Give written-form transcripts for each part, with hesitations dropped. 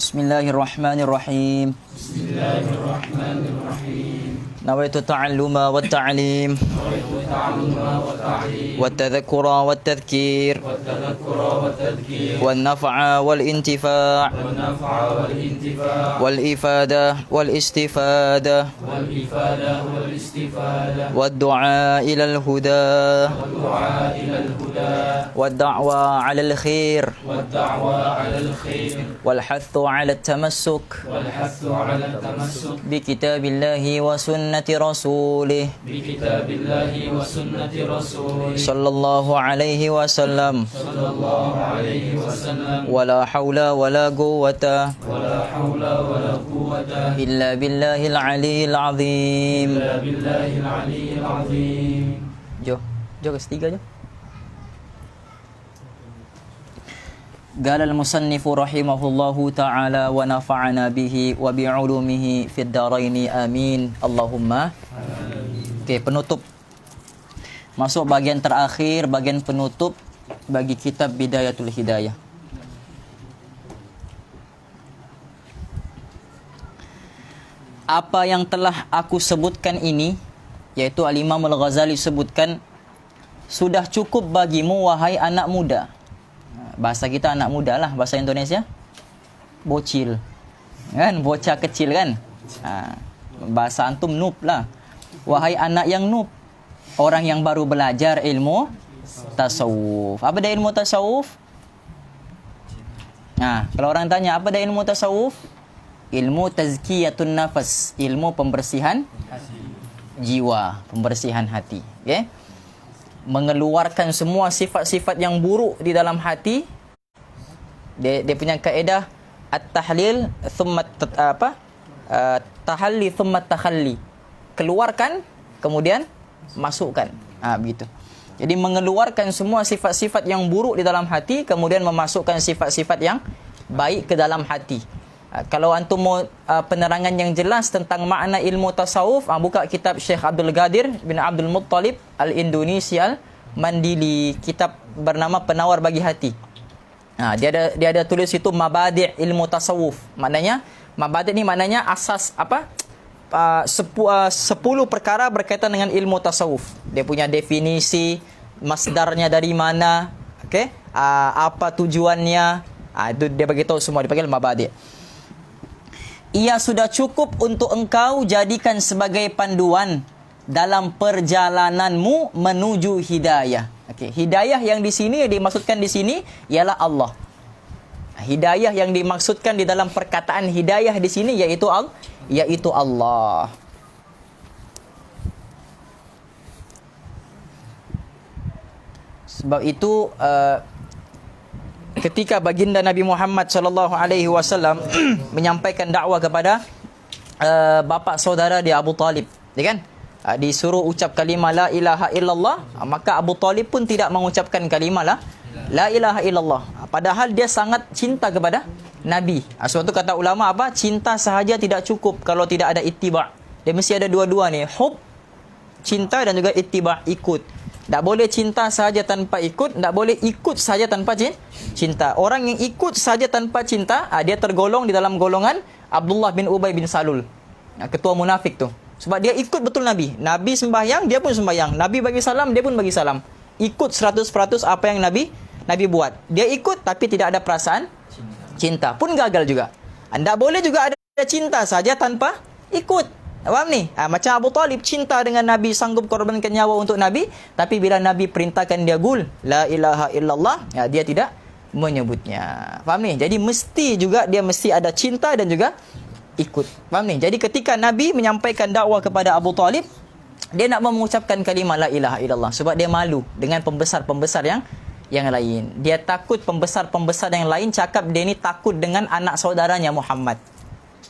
Bismillahirrahmanirrahim. نويت التعلم والتعليم والتذكر والتذكير والنفع والانتفاع والإفادة والاستفادة والدعاء إلى الهدى والدعوة على الخير والحث على التمسك بكتاب الله وسنة رسوله صلى الله عليه وسلم ولا حول ولا قوة إلا بالله العلي العظيم. Jo ke ketiga jo. قال المصنف رحمه الله تعالى ونفعنا به وبعلومه في الدارين آمين اللهم. Okey, penutup. Masuk bagian terakhir, bagian penutup bagi kitab Bidayatul Hidayah. Apa yang telah aku sebutkan ini, yaitu Al-Imam Al-Ghazali sebutkan, sudah cukup bagimu wahai anak muda. Bahasa kita anak muda lah, bahasa Indonesia bocil kan, bocah kecil kan. Bahasa antum noob lah. Wahai anak yang noob, orang yang baru belajar ilmu tasawuf. Apa dia ilmu tasawuf? Kalau orang tanya apa dia ilmu tasawuf, ilmu tazkiyatun nafas, ilmu pembersihan jiwa, pembersihan hati. Okay? Mengeluarkan semua sifat-sifat yang buruk di dalam hati. Dia punya kaedah at-tahlil thumma tahalli thumma takhalli. Keluarkan kemudian masukkan. Begitu. Jadi mengeluarkan semua sifat-sifat yang buruk di dalam hati, kemudian memasukkan sifat-sifat yang baik ke dalam hati. Kalau antum mau penerangan yang jelas tentang makna ilmu tasawuf, buka kitab Syekh Abdul Qadir bin Abdul Muttalib Al-Indonesia Mandili, kitab bernama Penawar Bagi Hati. Dia ada tulis itu mabadi' ilmu tasawuf. Maknanya mabadi' ni maknanya asas apa? 10 perkara berkaitan dengan ilmu tasawuf. Dia punya definisi, masdarnya dari mana, okey? Apa tujuannya? Itu dia bagi tahu semua, dipanggil mabadi'. Ia sudah cukup untuk engkau jadikan sebagai panduan dalam perjalananmu menuju hidayah. Okey, hidayah yang di sini, yang dimaksudkan di sini ialah Allah. Hidayah yang dimaksudkan di dalam perkataan hidayah di sini yaitu Allah. Sebab itu ketika baginda Nabi Muhammad sallallahu alaihi wasallam menyampaikan dakwah kepada bapa saudara dia Abu Talib, ya kan? Disuruh ucap kalimah la ilaha illallah, maka Abu Talib pun tidak mengucapkan kalimah la ilaha illallah. Padahal dia sangat cinta kepada Nabi. Sebab itu kata ulama apa? Cinta sahaja tidak cukup kalau tidak ada ittiba'. Dia mesti ada dua-dua ni, hub, cinta, dan juga ittiba', ikut. Tak boleh cinta sahaja tanpa ikut, tak boleh ikut sahaja tanpa cinta. Orang yang ikut sahaja tanpa cinta, dia tergolong di dalam golongan Abdullah bin Ubay bin Salul, ketua munafik tu. Sebab dia ikut betul Nabi. Nabi sembahyang, dia pun sembahyang. Nabi bagi salam, dia pun bagi salam. Ikut 100% apa yang Nabi buat. Dia ikut tapi tidak ada perasaan cinta. Pun gagal juga. Tak boleh juga ada cinta saja tanpa ikut. Faham ni? Macam Abu Talib cinta dengan Nabi, sanggup korbankan nyawa untuk Nabi, tapi bila Nabi perintahkan dia gul la ilaha illallah, dia tidak menyebutnya. Faham ni? Jadi mesti juga dia mesti ada cinta dan juga ikut. Faham ni? Jadi ketika Nabi menyampaikan dakwah kepada Abu Talib, dia nak mengucapkan kalimah la ilaha illallah sebab dia malu dengan pembesar-pembesar yang lain. Dia takut pembesar-pembesar yang lain cakap dia ni takut dengan anak saudaranya Muhammad.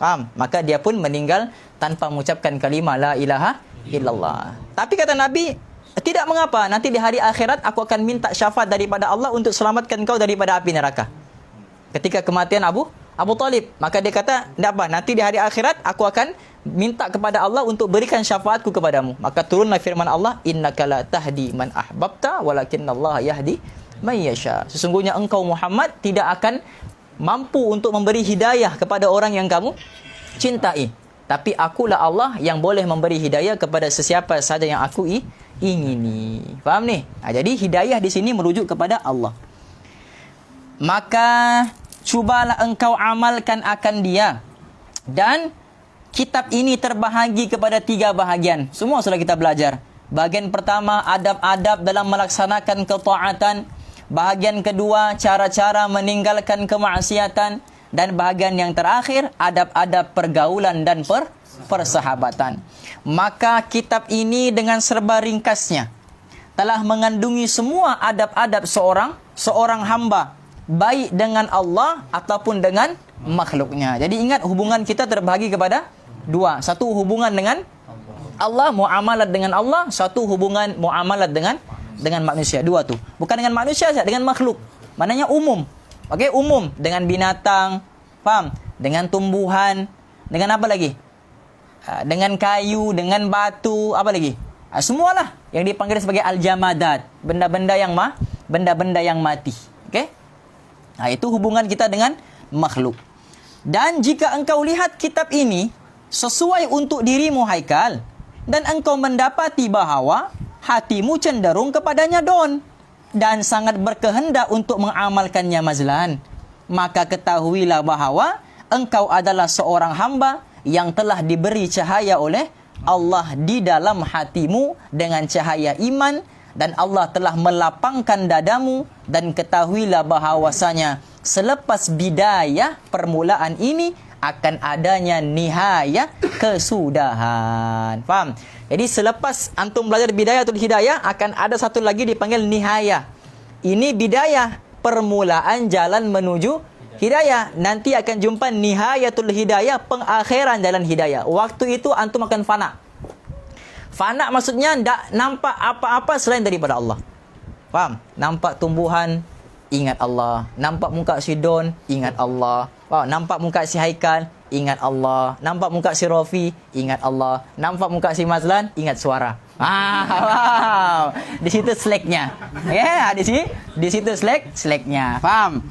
Faham? Maka dia pun meninggal tanpa mengucapkan kalimah la ilaha illallah. Tapi kata Nabi, tidak mengapa, nanti di hari akhirat aku akan minta syafaat daripada Allah untuk selamatkan kau daripada api neraka. Ketika kematian Abu Talib, maka dia kata, tidak apa, nanti di hari akhirat aku akan minta kepada Allah untuk berikan syafaatku kepadamu. Maka turunlah firman Allah, innaka la tahdi man ahbabta walakinnallaha yahdi man yasha. Sesungguhnya engkau Muhammad tidak akan mampu untuk memberi hidayah kepada orang yang kamu cintai. Tapi akulah Allah yang boleh memberi hidayah kepada sesiapa saja yang aku ingini. Faham ni? Jadi hidayah di sini merujuk kepada Allah. Maka cubalah engkau amalkan akan dia. Dan kitab ini terbahagi kepada 3 bahagian. Semua sudah kita belajar. Bahagian pertama, adab-adab dalam melaksanakan ketaatan. Bahagian kedua, cara-cara meninggalkan kemaksiatan. Dan bahagian yang terakhir, adab-adab pergaulan dan persahabatan. Maka kitab ini dengan serba ringkasnya telah mengandungi semua adab-adab seorang hamba, baik dengan Allah ataupun dengan makhluknya. Jadi ingat, hubungan kita terbahagi kepada 2. Satu, hubungan dengan Allah, muamalat dengan Allah. Satu, hubungan muamalat dengan manusia. 2 tu. Bukan dengan manusia saja, dengan makhluk. Maknanya umum. Okey, umum. Dengan binatang, faham? Dengan tumbuhan, dengan apa lagi? Dengan kayu, dengan batu, apa lagi? Semualah yang dipanggil sebagai al-jamadat, benda-benda yang mati. Okey? Itu hubungan kita dengan makhluk. Dan jika engkau lihat kitab ini sesuai untuk dirimu Haikal, dan engkau mendapati bahawa hatimu cenderung kepadanya Don, dan sangat berkehendak untuk mengamalkannya Mazlan, maka ketahuilah bahawa engkau adalah seorang hamba yang telah diberi cahaya oleh Allah di dalam hatimu dengan cahaya iman, dan Allah telah melapangkan dadamu. Dan ketahuilah bahawasanya selepas bidayah, permulaan ini, akan adanya nihayah, kesudahan. Faham? Jadi selepas antum belajar bidayatul hidayah, akan ada satu lagi dipanggil nihayah. Ini bidayah, permulaan jalan menuju hidayah. Nanti akan jumpa nihayatul hidayah, pengakhiran jalan hidayah. Waktu itu antum akan fana. Fana maksudnya tak nampak apa-apa selain daripada Allah. Faham? Nampak tumbuhan, ingat Allah. Nampak muka si Don, ingat Allah. Wow, nampak muka si Haikal, ingat Allah. Nampak muka si Rofi, ingat Allah. Nampak muka si Mazlan, ingat suara. Wow. Di situ slacknya. Ya, di situ slacknya. Faham?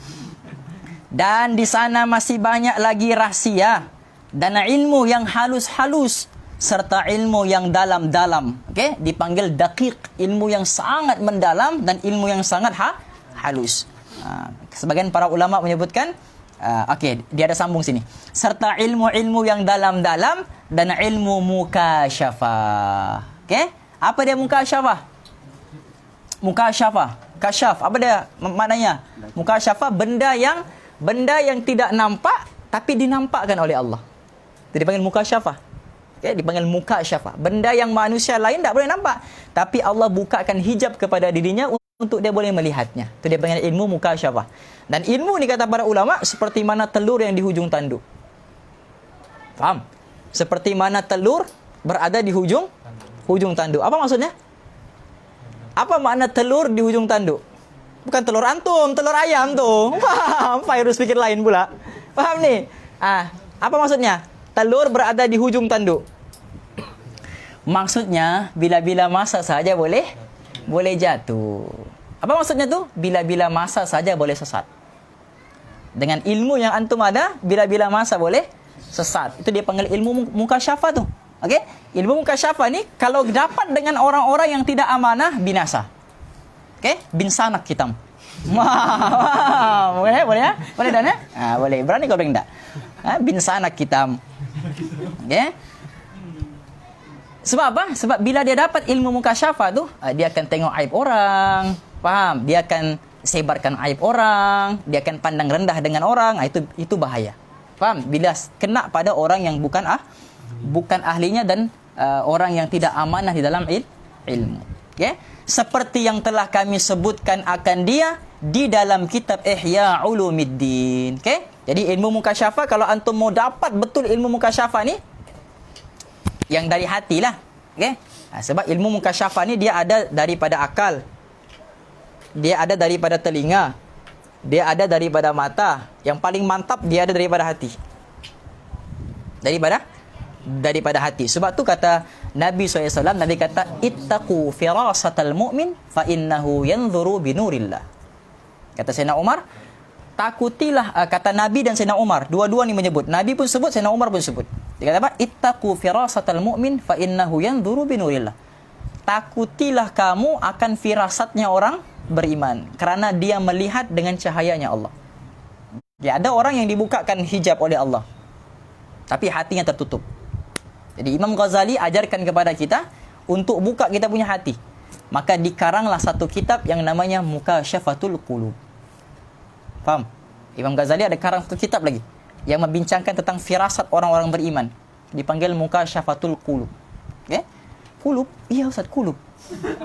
Dan di sana masih banyak lagi rahsia dan ilmu yang halus-halus serta ilmu yang dalam-dalam. Okey, dipanggil daqiq, ilmu yang sangat mendalam dan ilmu yang sangat halus. Sebagian para ulama menyebutkan, okey, dia ada sambung sini. Serta ilmu-ilmu yang dalam-dalam dan ilmu mukasyafah. Okey? Apa dia mukasyafah? Mukasyafah, kasyaf. Apa dia maknanya? Mukasyafah, benda yang tidak nampak tapi dinampakkan oleh Allah. Itu dipanggil mukasyafah. Okay, dipanggil mukasyafah. Benda yang manusia lain tak boleh nampak, tapi Allah bukakan hijab kepada dirinya untuk dia boleh melihatnya. Itu dia panggil ilmu mukasyafah. Dan ilmu ni kata para ulama seperti mana telur yang di hujung tanduk. Faham? Seperti mana telur berada di hujung tanduk. Apa maksudnya? Apa makna telur di hujung tanduk? Bukan telur antum, telur ayam tu. Faham? Virus pikir lain pula. Faham ni? Apa maksudnya? Telur berada di hujung tanduk. Maksudnya bila-bila masa saja boleh jatuh. Apa maksudnya tu? Bila-bila masa saja boleh sesat. Dengan ilmu yang antum ada, bila-bila masa boleh sesat. Itu dia panggil ilmu mukasyafah tu. Okey? Ilmu mukasyafah ni kalau dapat dengan orang-orang yang tidak amanah, binasa. Okey? Binsanak hitam. Wow. Boleh ya? Boleh dan ya? Boleh. Berani kau bilang tak? Binsanak hitam. Okay? Sebab apa? Sebab bila dia dapat ilmu mukasyafah tu, dia akan tengok aib orang. Faham? Dia akan sebarkan aib orang, dia akan pandang rendah dengan orang. Itu bahaya. Faham? Bila kena pada orang yang bukan ahlinya dan orang yang tidak amanah di dalam ilmu. Okay? Seperti yang telah kami sebutkan akan dia di dalam kitab Ihya Ulumiddin. Okay? Jadi ilmu mukasyafah, kalau antum mau dapat betul ilmu mukasyafah ni, yang dari hati lah. Okay? Sebab ilmu mukasyafah ni dia ada daripada akal, dia ada daripada telinga, dia ada daripada mata. Yang paling mantap dia ada daripada hati. Daripada hati. Sebab tu kata Nabi SAW, Nabi kata, ittaqu firasatal mu'min fa innahu yanzuru binurillah. Kata Sayyidina Umar, takutilah, kata Nabi dan Sayyidina Umar, dua-dua ni menyebut. Nabi pun sebut, Sayyidina Umar pun sebut. Dia kata apa? Ittaqu firasatal mu'min fa innahu yanzuru binurillah. Takutilah kamu akan firasatnya orang beriman, kerana dia melihat dengan cahayanya Allah. Ya, ada orang yang dibukakan hijab oleh Allah, tapi hatinya tertutup. Jadi Imam Ghazali ajarkan kepada kita untuk buka kita punya hati. Maka dikaranglah satu kitab yang namanya Mukasyafatul Qulub. Faham? Imam Ghazali ada karang satu kitab lagi yang membincangkan tentang firasat orang-orang beriman. Dipanggil Mukasyafatul Qulub. Okay? Qulub? Iya Ustaz, qulub.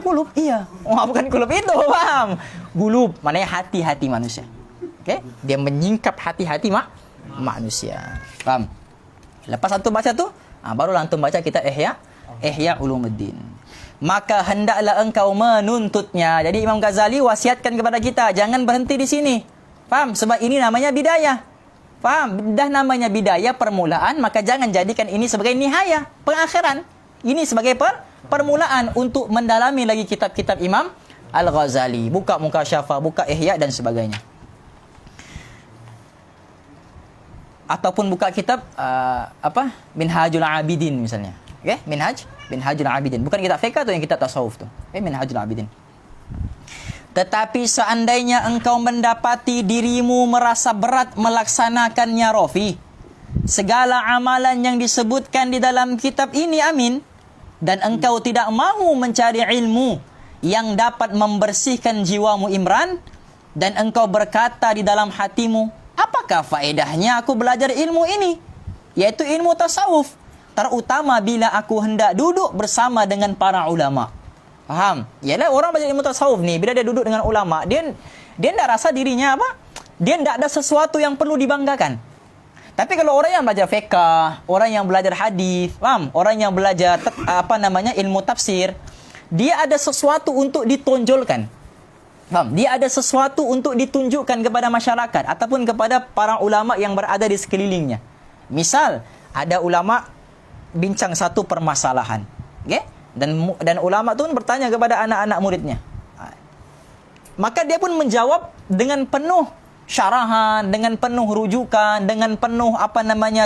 Qulub? Iya. Oh, bukan qulub itu, paham? Qulub, maknanya hati-hati manusia. Okay? Dia menyingkap hati-hati manusia. Faham? Lepas antum baca tu, barulah antum baca kitab Ihya Ulumuddin. Maka hendaklah engkau menuntutnya. Jadi Imam Ghazali wasiatkan kepada kita, jangan berhenti di sini. Faham? Sebab ini namanya bidayah. Faham? Dah namanya bidayah, permulaan, maka jangan jadikan ini sebagai nihayah, pengakhiran. Ini sebagai permulaan untuk mendalami lagi kitab-kitab Imam Al-Ghazali. Buka Mukasyafah, buka Ihya dan sebagainya. Ataupun buka kitab Minhajul Abidin misalnya. Okey, Minhajul Abidin. Bukan kitab fiqh tu, yang kitab tasawuf tu. Minhajul Abidin. Tetapi seandainya engkau mendapati dirimu merasa berat melaksanakannya, Rafi, segala amalan yang disebutkan di dalam kitab ini, amin, dan engkau tidak mahu mencari ilmu yang dapat membersihkan jiwamu, Imran, dan engkau berkata di dalam hatimu, apakah faedahnya aku belajar ilmu ini, yaitu ilmu tasawuf, terutama bila aku hendak duduk bersama dengan para ulama. Faham? Yalah, orang belajar ilmu tasawuf ni, bila dia duduk dengan ulama, dia tak rasa dirinya apa? Dia tak ada sesuatu yang perlu dibanggakan. Tapi kalau orang yang belajar fiqh, orang yang belajar hadis, faham? Orang yang belajar ilmu tafsir, dia ada sesuatu untuk ditonjolkan. Faham? Dia ada sesuatu untuk ditunjukkan kepada masyarakat ataupun kepada para ulama yang berada di sekelilingnya. Misal, ada ulama bincang satu permasalahan. Okey? Dan ulama tu bertanya kepada anak-anak muridnya. Maka dia pun menjawab dengan penuh syarahan, dengan penuh rujukan, dengan penuh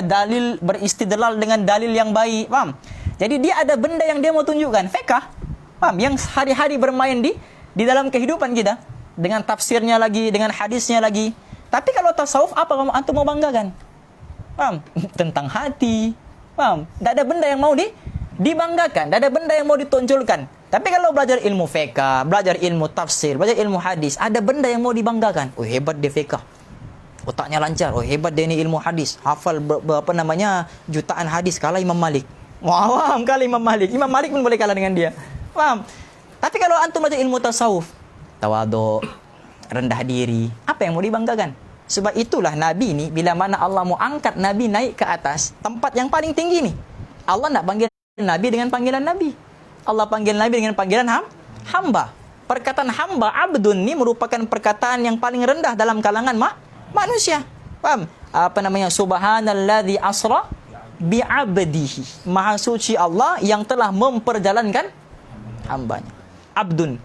dalil, beristidlal dengan dalil yang baik. Faham? Jadi dia ada benda yang dia mau tunjukkan, fiqh. Faham? Yang hari-hari bermain di dalam kehidupan kita, dengan tafsirnya lagi, dengan hadisnya lagi. Tapi kalau tasawuf, apa antum mau banggakan? Faham? Tentang hati. Faham? Tak ada benda yang mau dibanggakan, tak ada benda yang mau ditonjolkan. Tapi kalau belajar ilmu fiqh, belajar ilmu tafsir, belajar ilmu hadis, ada benda yang mau dibanggakan. Oh, hebat dia fiqh, otaknya lancar. Oh, hebat dia ni ilmu hadis, hafal jutaan hadis, kalah Imam Malik. Wah, kalah Imam Malik. Imam Malik pun boleh kalah dengan dia. Faham? Tapi kalau antum belajar ilmu tasawuf, tawaduk, rendah diri, apa yang mau dibanggakan? Sebab itulah Nabi ni, bila mana Allah mau angkat Nabi naik ke atas tempat yang paling tinggi ni, Allah nak panggil Nabi dengan panggilan Nabi. Allah panggil Nabi dengan panggilan hamba. Perkataan hamba, abdun, ni merupakan perkataan yang paling rendah dalam kalangan manusia. Faham? Subhanalladzi asra bi'abdihi. Maha suci Allah yang telah memperjalankan hambanya. Abdun.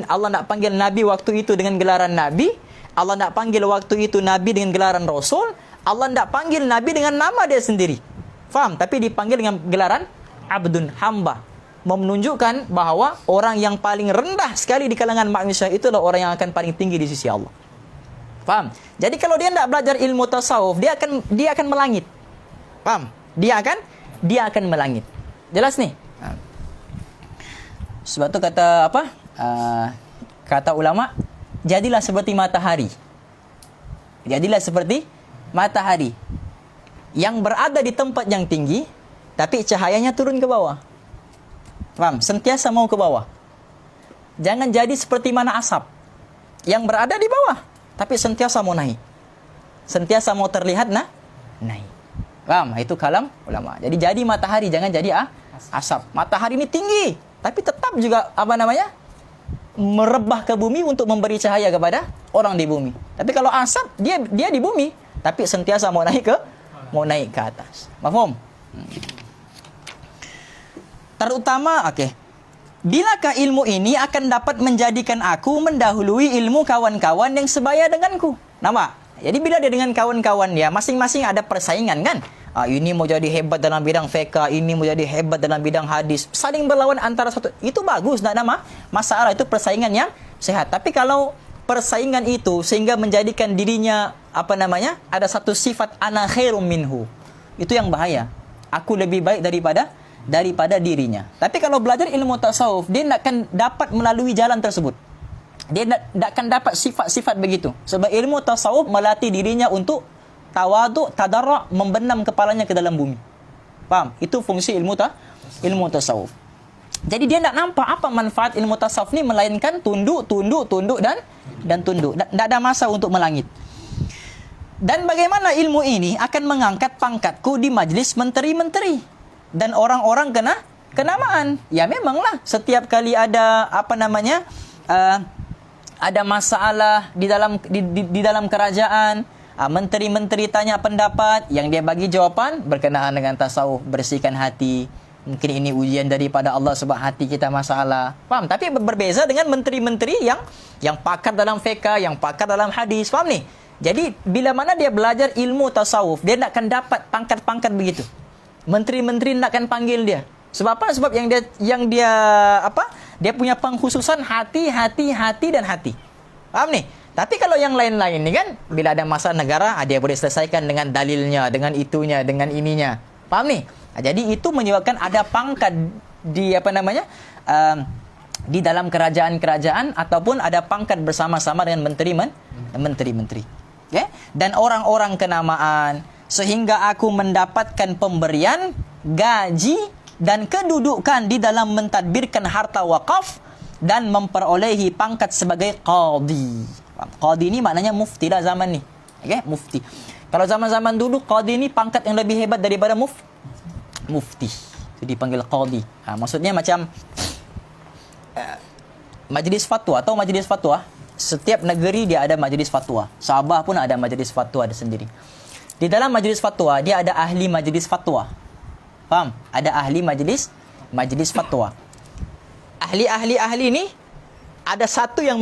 Allah nak panggil Nabi waktu itu dengan gelaran Nabi. Allah nak panggil waktu itu Nabi dengan gelaran Rasul. Allah nak panggil Nabi dengan nama dia sendiri. Faham? Tapi dipanggil dengan gelaran abdun, hamba, menunjukkan bahawa orang yang paling rendah sekali di kalangan manusia itulah orang yang akan paling tinggi di sisi Allah. Faham? Jadi kalau dia tidak belajar ilmu tasawuf, dia akan melangit. Faham? Dia akan melangit. Jelas ni? Sebab tu kata kata ulama, jadilah seperti matahari. Jadilah seperti matahari yang berada di tempat yang tinggi, tapi cahayanya turun ke bawah. Faham? Sentiasa mau ke bawah. Jangan jadi seperti mana asap yang berada di bawah, tapi sentiasa mau naik. Sentiasa mau terlihat naik. Faham? Itu kalam ulama. Jadi matahari, jangan jadi asap. Matahari ini tinggi, tapi tetap juga merebah ke bumi untuk memberi cahaya kepada orang di bumi. Tapi kalau asap, dia di bumi, tapi sentiasa mau naik ke atas. Faham? Terutama, bilakah ilmu ini akan dapat menjadikan aku mendahului ilmu kawan-kawan yang sebaya denganku? Nampak? Jadi bila dia dengan kawan-kawan dia, masing-masing ada persaingan kan. Ini mau jadi hebat dalam bidang fiqh, ini mau jadi hebat dalam bidang hadis. Saling berlawan antara satu. Itu bagus, tak ada masalah. Itu persaingan yang sehat. Tapi kalau persaingan itu sehingga menjadikan dirinya ada satu sifat ana khairum minhu. Itu yang bahaya. Aku lebih baik daripada dirinya. Tapi kalau belajar ilmu tasawuf, dia tidak akan dapat melalui jalan tersebut. Dia tidak akan dapat sifat-sifat begitu. Sebab ilmu tasawuf melatih dirinya untuk tawaduk, tadarra', membenam kepalanya ke dalam bumi. Faham? Itu fungsi ilmu tasawuf. Jadi dia tidak nampak apa manfaat ilmu tasawuf ni melainkan tunduk dan tunduk. Tak ada masa untuk melangit. Dan bagaimana ilmu ini akan mengangkat pangkatku di majlis menteri-menteri dan orang-orang kenamaan. Ya memanglah setiap kali ada ada masalah di dalam kerajaan, menteri-menteri tanya pendapat, yang dia bagi jawapan berkenaan dengan tasawuf, bersihkan hati. Mungkin ini ujian daripada Allah sebab hati kita masalah. Faham? Tapi berbeza dengan menteri-menteri yang pakar dalam fiqh, yang pakar dalam hadis. Faham ni? Jadi bila mana dia belajar ilmu tasawuf, dia tak akan dapat pangkat-pangkat begitu. Menteri-menteri tak akan panggil dia. Sebab apa? Sebab yang dia dia punya pengkhususan hati dan hati. Faham ni? Tapi kalau yang lain-lain ni kan, bila ada masalah negara, dia boleh selesaikan dengan dalilnya, dengan itunya, dengan ininya. Faham ni? Jadi itu menyebabkan ada pangkat di di dalam kerajaan-kerajaan ataupun ada pangkat bersama-sama dengan menteri-menteri. Okay? Dan orang-orang kenamaan, sehingga aku mendapatkan pemberian, gaji dan kedudukan di dalam mentadbirkan harta wakaf dan memperolehi pangkat sebagai qadi. Qadi ni maknanya mufti lah zaman ni. Okay? Mufti. Kalau zaman-zaman dulu, qadi ni pangkat yang lebih hebat daripada mufti. Itu dipanggil qadi. Maksudnya macam majlis fatwa atau majlis fatwa. Setiap negeri dia ada majlis fatwa. Sabah pun ada majlis fatwa ada sendiri. Di dalam majlis fatwa, dia ada ahli majlis fatwa. Faham? Ada ahli majlis fatwa. Ahli ni ada satu yang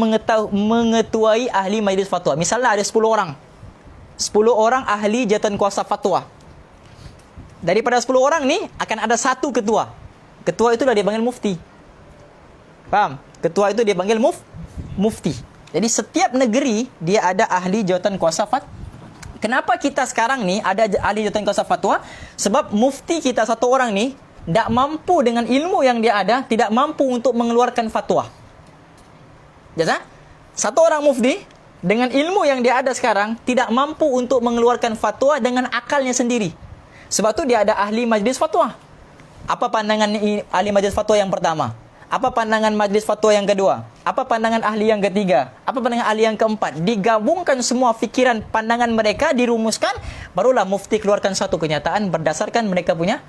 mengetuai ahli majlis fatwa. Misalnya ada 10 orang. 10 orang ahli jawatan kuasa fatwa. Daripada 10 orang ni akan ada satu ketua. Ketua itulah dia panggil mufti. Faham? Ketua itu dia panggil mufti. Jadi setiap negeri dia ada ahli jawatan kuasa fatwa. Kenapa kita sekarang ni ada ahli jawatan kuasa fatwa? Sebab mufti kita satu orang ni tak mampu dengan ilmu yang dia ada, tidak mampu untuk mengeluarkan fatwa. Jasa? Satu orang mufti dengan ilmu yang dia ada sekarang tidak mampu untuk mengeluarkan fatwa dengan akalnya sendiri. Sebab tu dia ada ahli majlis fatwa. Apa pandangan ahli majlis fatwa yang pertama? Apa pandangan majlis fatwa yang kedua? Apa pandangan ahli yang ketiga? Apa pandangan ahli yang keempat? Digabungkan semua fikiran pandangan mereka, dirumuskan, barulah mufti keluarkan satu kenyataan berdasarkan mereka punya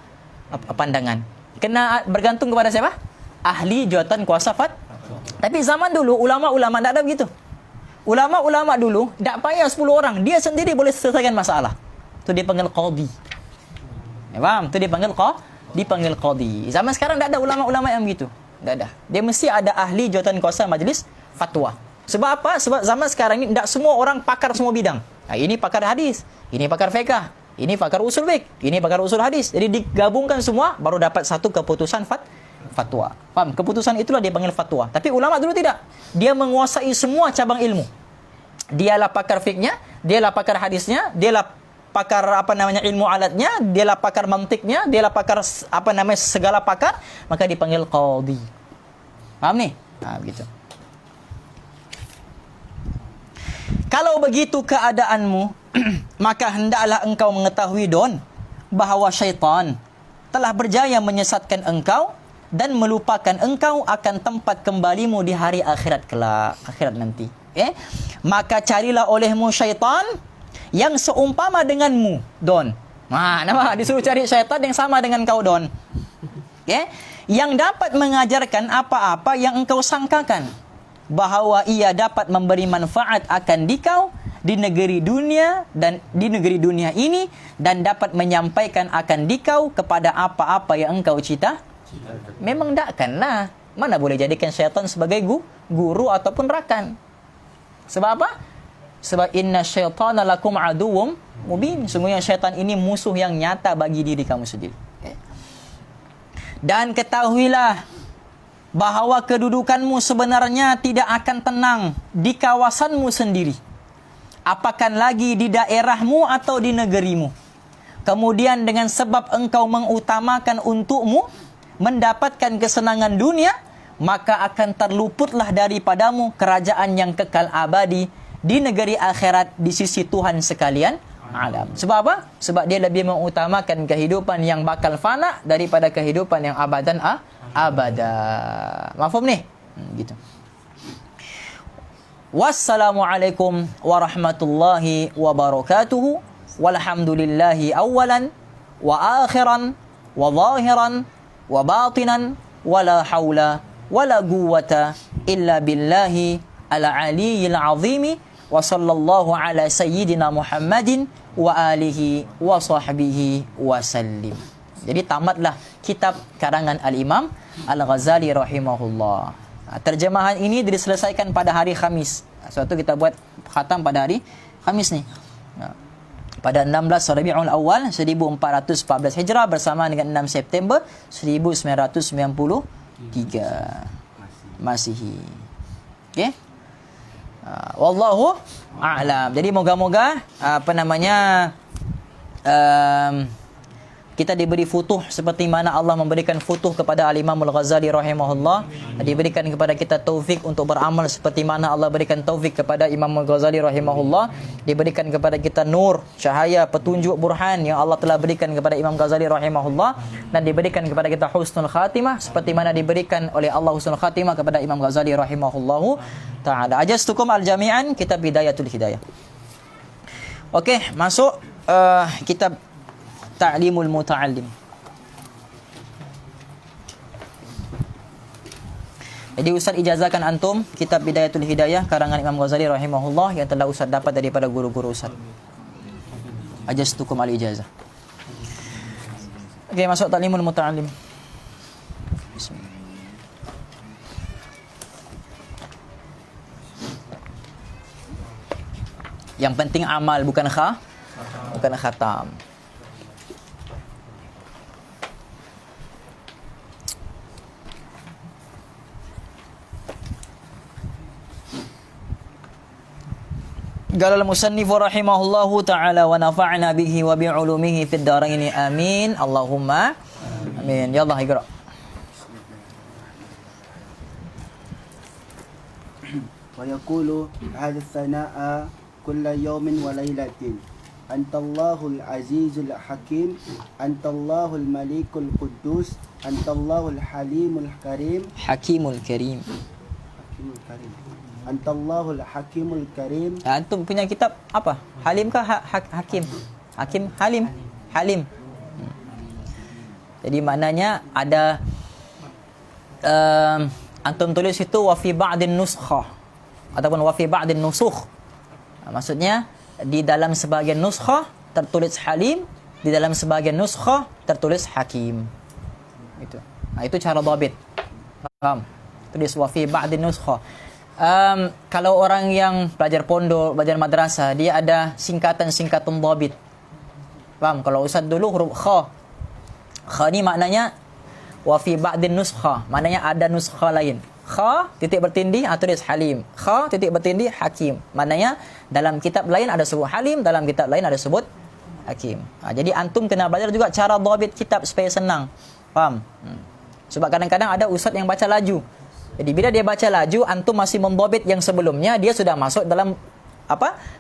pandangan. Kena bergantung kepada siapa? Ahli jawatan kuasa fatwa. Tapi zaman dulu ulama-ulama tak ada begitu. Ulama-ulama dulu tak payah 10 orang, dia sendiri boleh selesaikan masalah. Itu dipanggil qadi. Ya, faham? Itu dipanggil qadi. Zaman sekarang tak ada ulama-ulama yang begitu. Tak ada. Dia mesti ada ahli jawatan kuasa majlis fatwa. Sebab apa? Sebab zaman sekarang ni tak semua orang pakar semua bidang. Ini pakar hadis, ini pakar fiqh, ini pakar usul fiqh, ini pakar usul hadis. Jadi digabungkan semua baru dapat satu keputusan fatwa. Faham? Keputusan itulah dia panggil fatwa. Tapi ulama dulu tidak. Dia menguasai semua cabang ilmu. Dialah pakar fiqhnya, dialah pakar hadisnya, dialah pakar ilmu alatnya, dialah pakar mantiknya, dialah pakar segala pakar, maka dipanggil qadi. Paham ni? Begitu. Kalau begitu keadaanmu, maka hendaklah engkau mengetahui bahawa syaitan telah berjaya menyesatkan engkau dan melupakan engkau akan tempat kembalimu di hari akhirat kelak, akhirat nanti. Maka carilah olehmu syaitan yang seumpama denganmu, nampak? Disuruh cari syaitan yang sama dengan kau, yang dapat mengajarkan apa-apa yang engkau sangkakan bahawa ia dapat memberi manfaat akan dikau di negeri dunia dan di negeri dunia ini, dan dapat menyampaikan akan dikau kepada apa-apa yang engkau cita. Memang takkanlah. Mana boleh jadikan syaitan sebagai guru ataupun rakan. Sebab apa? Sebab inna syaitana lakum aduwwum mubin. Sungguhnya syaitan ini musuh yang nyata bagi diri kamu sendiri. Okay. Dan ketahuilah bahawa kedudukanmu sebenarnya tidak akan tenang di kawasanmu sendiri. Apakah lagi di daerahmu atau di negerimu. Kemudian dengan sebab engkau mengutamakan untukmu mendapatkan kesenangan dunia, maka akan terluputlah daripadamu kerajaan yang kekal abadi di negeri akhirat di sisi Tuhan sekalian alam. Sebab apa? Sebab dia lebih mengutamakan kehidupan yang bakal fana daripada kehidupan yang abadan abada. Mafhum ni? Gitu. Wassalamualaikum warahmatullahi wabarakatuh. Walhamdulillahi awalan wa akhiran wa zahiran wa batinan wala hawla wala quwwata illa billahi al-aliyyil azimi wa sallallahu ala sayyidina Muhammadin wa alihi wa sahbihi wa sallim. Jadi tamatlah kitab karangan Al-Imam Al-Ghazali rahimahullah. Terjemahan ini diselesaikan pada hari Khamis. Suatu kita buat khatam pada hari Khamis ni. Pada 16 Rabiul Awal 1414 Hijrah bersama dengan 6 September 1993 Masihi. Okey. Wallahu a'lam. Jadi moga-moga kita diberi futuh seperti mana Allah memberikan futuh kepada Al-Imam Al-Ghazali rahimahullah. Diberikan kepada kita taufik untuk beramal seperti mana Allah berikan taufik kepada Imam Al-Ghazali rahimahullah. Diberikan kepada kita nur, cahaya, petunjuk, burhan yang Allah telah berikan kepada Imam Ghazali rahimahullah. Dan diberikan kepada kita husnul khatimah seperti mana diberikan oleh Allah husnul khatimah kepada Imam Ghazali rahimahullahu ta'ala. Ajastukum al-jami'an kitab Bidayatul Hidayah. Okey, masuk kitab Ta'limul Muta'allim. Jadi Ustaz ijazahkan antum kitab Bidayatul Hidayah karangan Imam Ghazali rahimahullah yang telah Ustaz dapat daripada guru-guru Ustaz. Ajastukum al-ijazah. Okey, masuk Ta'limul Muta'allim. Bismillah. Yang penting amal, bukan khatam. قال المصنف رحمه الله تعالى ونفعنا به وبعلومه في الدارين آمين اللهم آمين. يلا اقرأ. ويقول هذا الثناء كل يوم وليلة أنت الله العزيز الحكيم أنت الله الملك القدوس أنت الله الحليم الكريم حكيم الكريم Anta Allahul Hakimul Karim. Antum punya kitab apa? Halim kah Hakim? Hakim Halim. Jadi maknanya ada antum tulis itu wa fi ba'din nuskhah ataupun wa fi ba'din nusukh. Maksudnya di dalam sebagian nuskhah tertulis Halim, di dalam sebagian nuskhah tertulis Hakim. Itu. Nah, itu cara dhabit. Paham? Tulis wa fi ba'din nuskhah. Kalau orang yang belajar pondok, belajar madrasah, dia ada singkatan-singkatan dhabit. Faham? Kalau Ustaz dulu huruf kha. Kha ni maknanya wa fi ba'din nuskha, maknanya ada nuskha lain. Kha titik bertindih tulis Halim. Kha titik bertindih Hakim. Maknanya dalam kitab lain ada sebut Halim, dalam kitab lain ada sebut Hakim. Jadi antum kena belajar juga cara dhabit kitab supaya senang. Faham? Sebab kadang-kadang ada ustaz yang baca laju. Jadi bila dia baca laju, antum masih mendhabit yang sebelumnya, dia sudah masuk dalam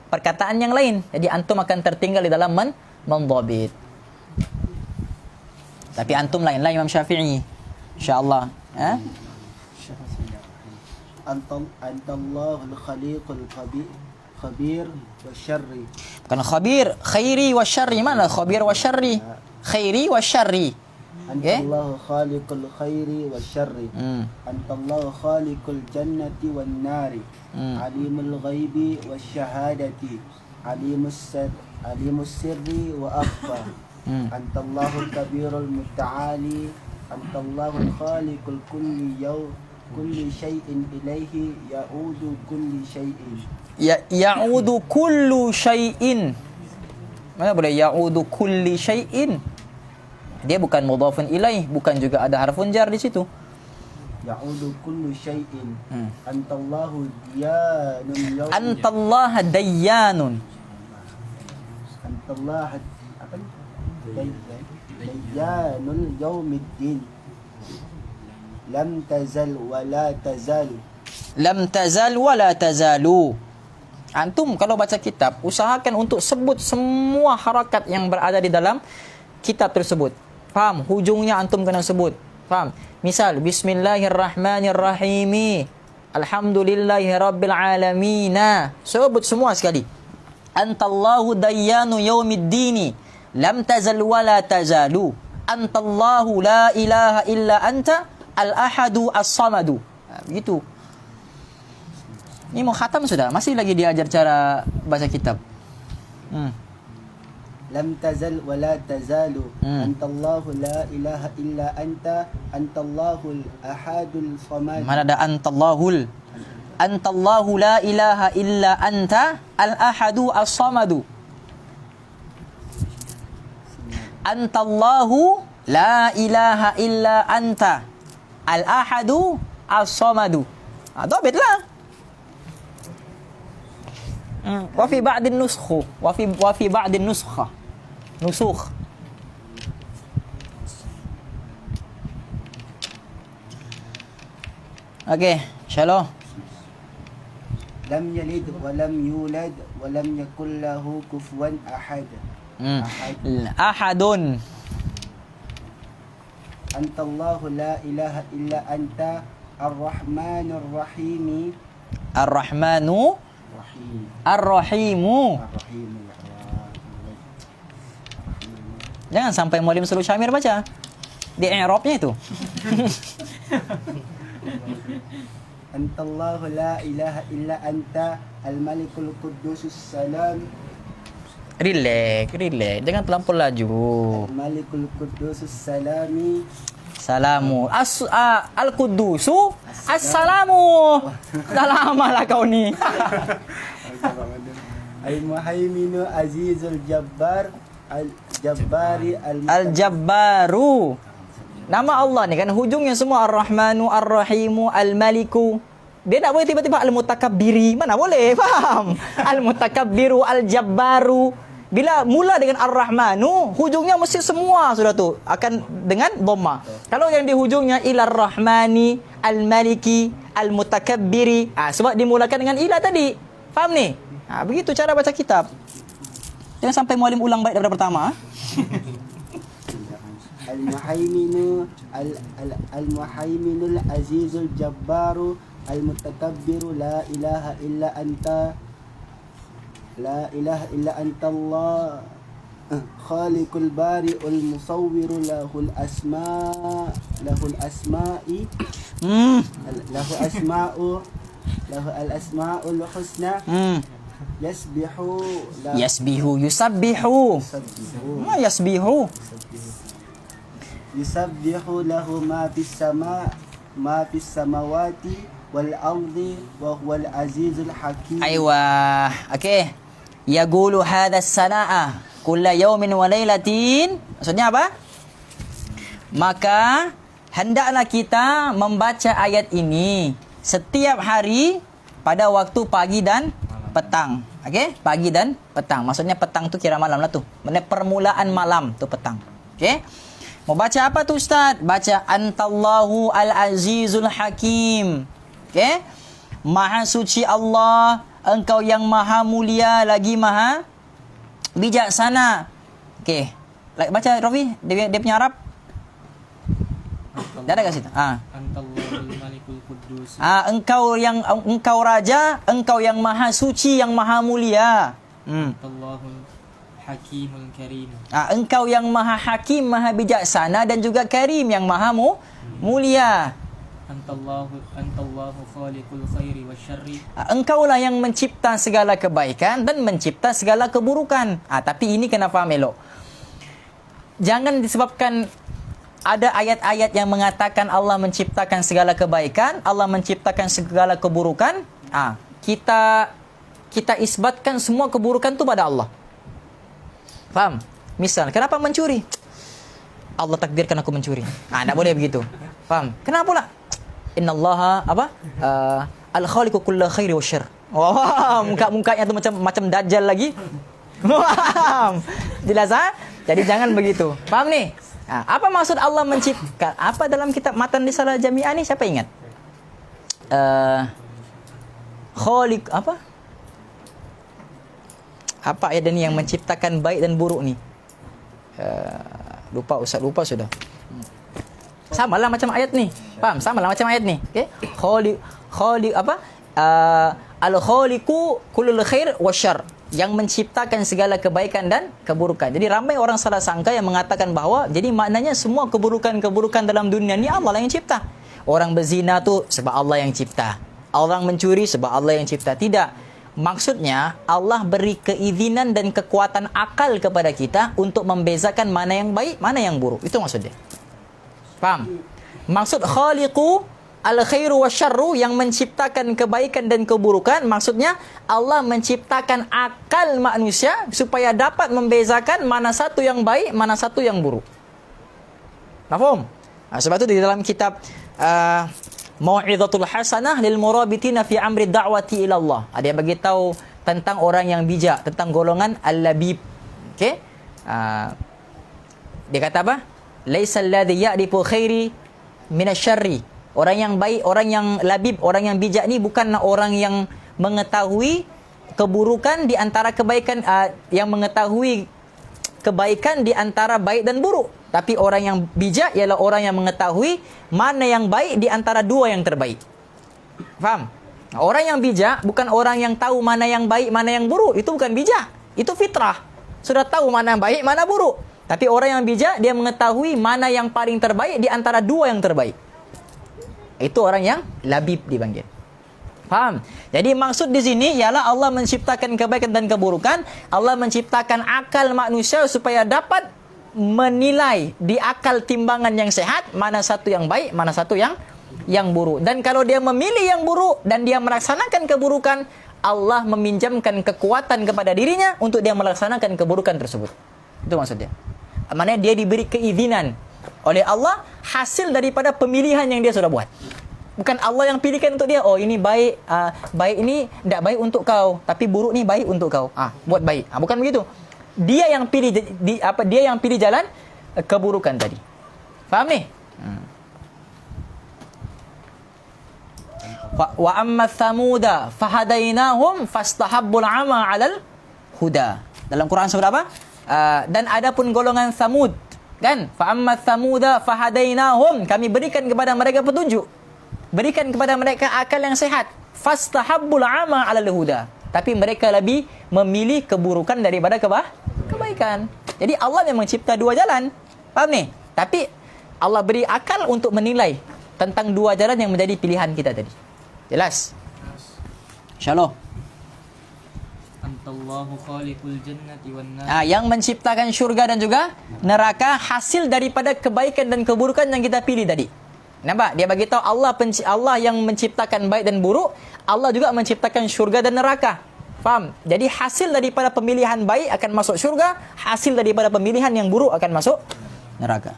perkataan yang lain. Jadi antum akan tertinggal di dalam mendhabit. Tapi antum lainlah Imam Syafi'i. Insya-Allah, Antallahul Khaliqul Khabir wa Syarri. Bukan khabir, khairi wa syarri. Mana khabir wa syarri? Khairi wa syarri. Antallahu khaliqul khairi wa syarri. Antallahu khaliqul jannati wan nari. Alimul ghaibi was syahadati. Alimus sirri wa akhfa. Antallahu kabirul muta'ali. Antallahu khaliqul kulli kulli syai'in ilaihi ya'udu kulli syai'in. Ya'udu kullu syai'in. Mana boleh ya'udu kulli syai'in? Dia bukan mudhafun ilaih, bukan juga ada harfun jar di situ. Ya'udu kullu syai'in. Antallahu diyanun yawmi. Antallah dayyanun. Antallah apa ni? Dayyanul yaumiddin. Lam tazal wa la tazal. Lam tazal wa la tazalu. Antum kalau baca kitab, usahakan untuk sebut semua harakat yang berada di dalam kitab tersebut. Faham? Hujungnya antum kena sebut. Faham? Misal, Bismillahirrahmanirrahim. Alhamdulillahirabbil alamin. Sebut semua sekali. Antallahu dayyanu yaumiddini. Lam tazal wa la tazalu. Antallahu la ilaha illa anta al-ahadu as-samadu. Begitu. Ini mau khatam sudah, masih lagi diajar cara baca kitab. Lam tazal wa la tazalu. Antallahu la ilaha illa anta. Antallahul ahadul samad. Mana ada antallahul? Antallahu la ilaha illa anta al-ahadu as-samadu. Antallahu la ilaha illa anta al-ahadu as-samadu. Dhabitlah. Wa fi ba'din nuskhu wa fi ba'din nuskha nusukh. Okey, insya-Allah. Lam yalid wa lam yulad wa lam yakul lahu kufuwan ahad. Ahadun. Antallahu la ilaha illa anta ar-rahmanur rahim. Ar-Rahmanu Rahim. Ar-Rahimu. Ar-rahim. Jangan sampai Muallim Sulul Syamir baca. Di i'rabnya itu. Antallahu la ilaha illa anta al-malikul quddusus salam. Relax. Jangan terlampau laju. Al-malikul quddusus salami. Salamu. Al-Quddusu. Assalamu. Dah lama lah kau ni. Al-muhaiminu azizul jabbar. Al-jabbari Al-Jabbaru. Nama Allah ni kan hujungnya semua Ar-Rahmanu, Ar-Rahimu, Al-Maliku. Dia tak boleh tiba-tiba Al-Mutakabbiri. Mana boleh, faham? Al-Mutakabbiru, Al-Jabbaru. Bila mula dengan Ar-Rahmanu, hujungnya mesti semua sudah tu akan dengan dhamma. Kalau yang di hujungnya Ilar Rahmani, Al-Maliki, Al-Mutakabbiri, sebab dimulakan dengan ila tadi. Faham ni? Begitu cara baca kitab. Jangan sampai muallim ulang baik daripada pertama. Al-muhaiminul azizul jabbaru al-mutakabbiru la ilaha illa anta. La ilaha illa anta Allah. Khaliqul bari'ul musawwiru lahul asma'i lahu al-asma'ul husna. Yasbihu yusabbihu lahu ma fis samawati wal ardi wa huwal azizul hakim. Aywa. Okey. Yaqulu hadha as-sana'a kulla yawmin wa lailatin. Maksudnya apa? Maka hendaklah kita membaca ayat ini setiap hari pada waktu pagi dan petang. Okey? Pagi dan petang. Maksudnya petang tu kira malam lah tu. Maksudnya permulaan malam tu petang. Okey? Mau baca apa tu Ustaz? Baca Antallahu al-azizul hakim. Okey? Maha suci Allah, Engkau yang maha mulia lagi maha bijaksana. Okey. Baca Rafi, dia punya Arab. Dah ada kat situ. Antallahul malikul quddus. Engkau raja, Engkau yang maha suci, yang maha mulia. Antallahul hakimul karim. Engkau yang maha hakim, maha bijaksana dan juga karim, yang maha mulia. Antallahu khaliqul khairi wasyarri. Engkaulah yang mencipta segala kebaikan dan mencipta segala keburukan. Tapi ini kena faham elok. Jangan disebabkan ada ayat-ayat yang mengatakan Allah menciptakan segala kebaikan, Allah menciptakan segala keburukan. Kita isbatkan semua keburukan itu pada Allah. Faham? Misal, kenapa mencuri? Allah takdirkan aku mencuri. Tak boleh begitu. Faham? Kenapa pula? Innallaha al-khaliqu kulla khairi wa syarr. Wah, muka-mukanya tu macam dajjal lagi. Faham? Jelas ah? Jadi jangan begitu. Faham ni? Apa maksud Allah menciptakan? Apa dalam kitab Matan Risalah Jami'ah ni siapa ingat? Khaliq apa? Apa ayat ni yang menciptakan baik dan buruk ni? Lupa Ustaz, lupa sudah. Samalah macam ayat ni. Faham? Samalah macam ayat ni. Okey? Khaliq apa? Al-khaliqu kullul khair wasyarr, yang menciptakan segala kebaikan dan keburukan. Jadi ramai orang salah sangka yang mengatakan bahawa jadi maknanya semua keburukan-keburukan dalam dunia ni Allah lah yang cipta. Orang berzina tu sebab Allah yang cipta. Orang mencuri sebab Allah yang cipta. Tidak. Maksudnya Allah beri keizinan dan kekuatan akal kepada kita untuk membezakan mana yang baik, mana yang buruk. Itu maksudnya. Faham? Maksud khaliqu al-khairu wasyarru, yang menciptakan kebaikan dan keburukan, maksudnya Allah menciptakan akal manusia supaya dapat membezakan mana satu yang baik, mana satu yang buruk. Faham? Sebab itu di dalam kitab Mau'izatul Hasanah lil Murabitina fi amri da'wati ila Allah, ada yang bagi tahu tentang orang yang bijak, tentang golongan al-labib. Okey? Dia kata apa? Laisal ladzi ya'rifu khairi minasyarri. Orang yang baik, orang yang labib, orang yang bijak ni bukanlah orang yang mengetahui keburukan di antara kebaikan, yang mengetahui kebaikan di antara baik dan buruk. Tapi orang yang bijak ialah orang yang mengetahui mana yang baik di antara dua yang terbaik. Faham? Orang yang bijak bukan orang yang tahu mana yang baik, mana yang buruk. Itu bukan bijak. Itu fitrah. Sudah tahu mana yang baik, mana buruk. Tapi orang yang bijak, dia mengetahui mana yang paling terbaik di antara dua yang terbaik. Itu orang yang labib dipanggil. Faham? Jadi maksud di sini ialah Allah menciptakan kebaikan dan keburukan. Allah menciptakan akal manusia supaya dapat menilai di akal timbangan yang sehat mana satu yang baik, mana satu yang buruk. Dan kalau dia memilih yang buruk dan dia melaksanakan keburukan, Allah meminjamkan kekuatan kepada dirinya untuk dia melaksanakan keburukan tersebut. Itu maksudnya. Maknanya dia diberi keizinan oleh Allah hasil daripada pemilihan yang dia sudah buat. Bukan Allah yang pilihkan untuk dia. Oh, ini baik, baik ini tidak baik untuk kau, tapi buruk ni baik untuk kau. Buat baik. Bukan begitu. Dia yang pilih dia yang pilih jalan keburukan tadi. Faham ni? Wa amma thamuda fahadainahum fastahabbul ama 'alal huda. Dalam Quran surah apa? Dan adapun golongan Samud, kan? Fa amma thamuda fahadainahum, kami berikan kepada mereka petunjuk. Berikan kepada mereka akal yang sehat. Fastahabbul ama 'alal huda. Tapi mereka lebih memilih keburukan daripada kebaikan. Jadi Allah memang cipta dua jalan. Faham ni? Tapi Allah beri akal untuk menilai tentang dua jalan yang menjadi pilihan kita tadi. Jelas? InsyaAllah. Antallahu khaliqul jannati wan nar. Yang menciptakan syurga dan juga neraka hasil daripada kebaikan dan keburukan yang kita pilih tadi. Nampak? Dia bagi tahu Allah yang menciptakan baik dan buruk, Allah juga menciptakan syurga dan neraka. Faham? Jadi hasil daripada pemilihan baik akan masuk syurga, hasil daripada pemilihan yang buruk akan masuk neraka.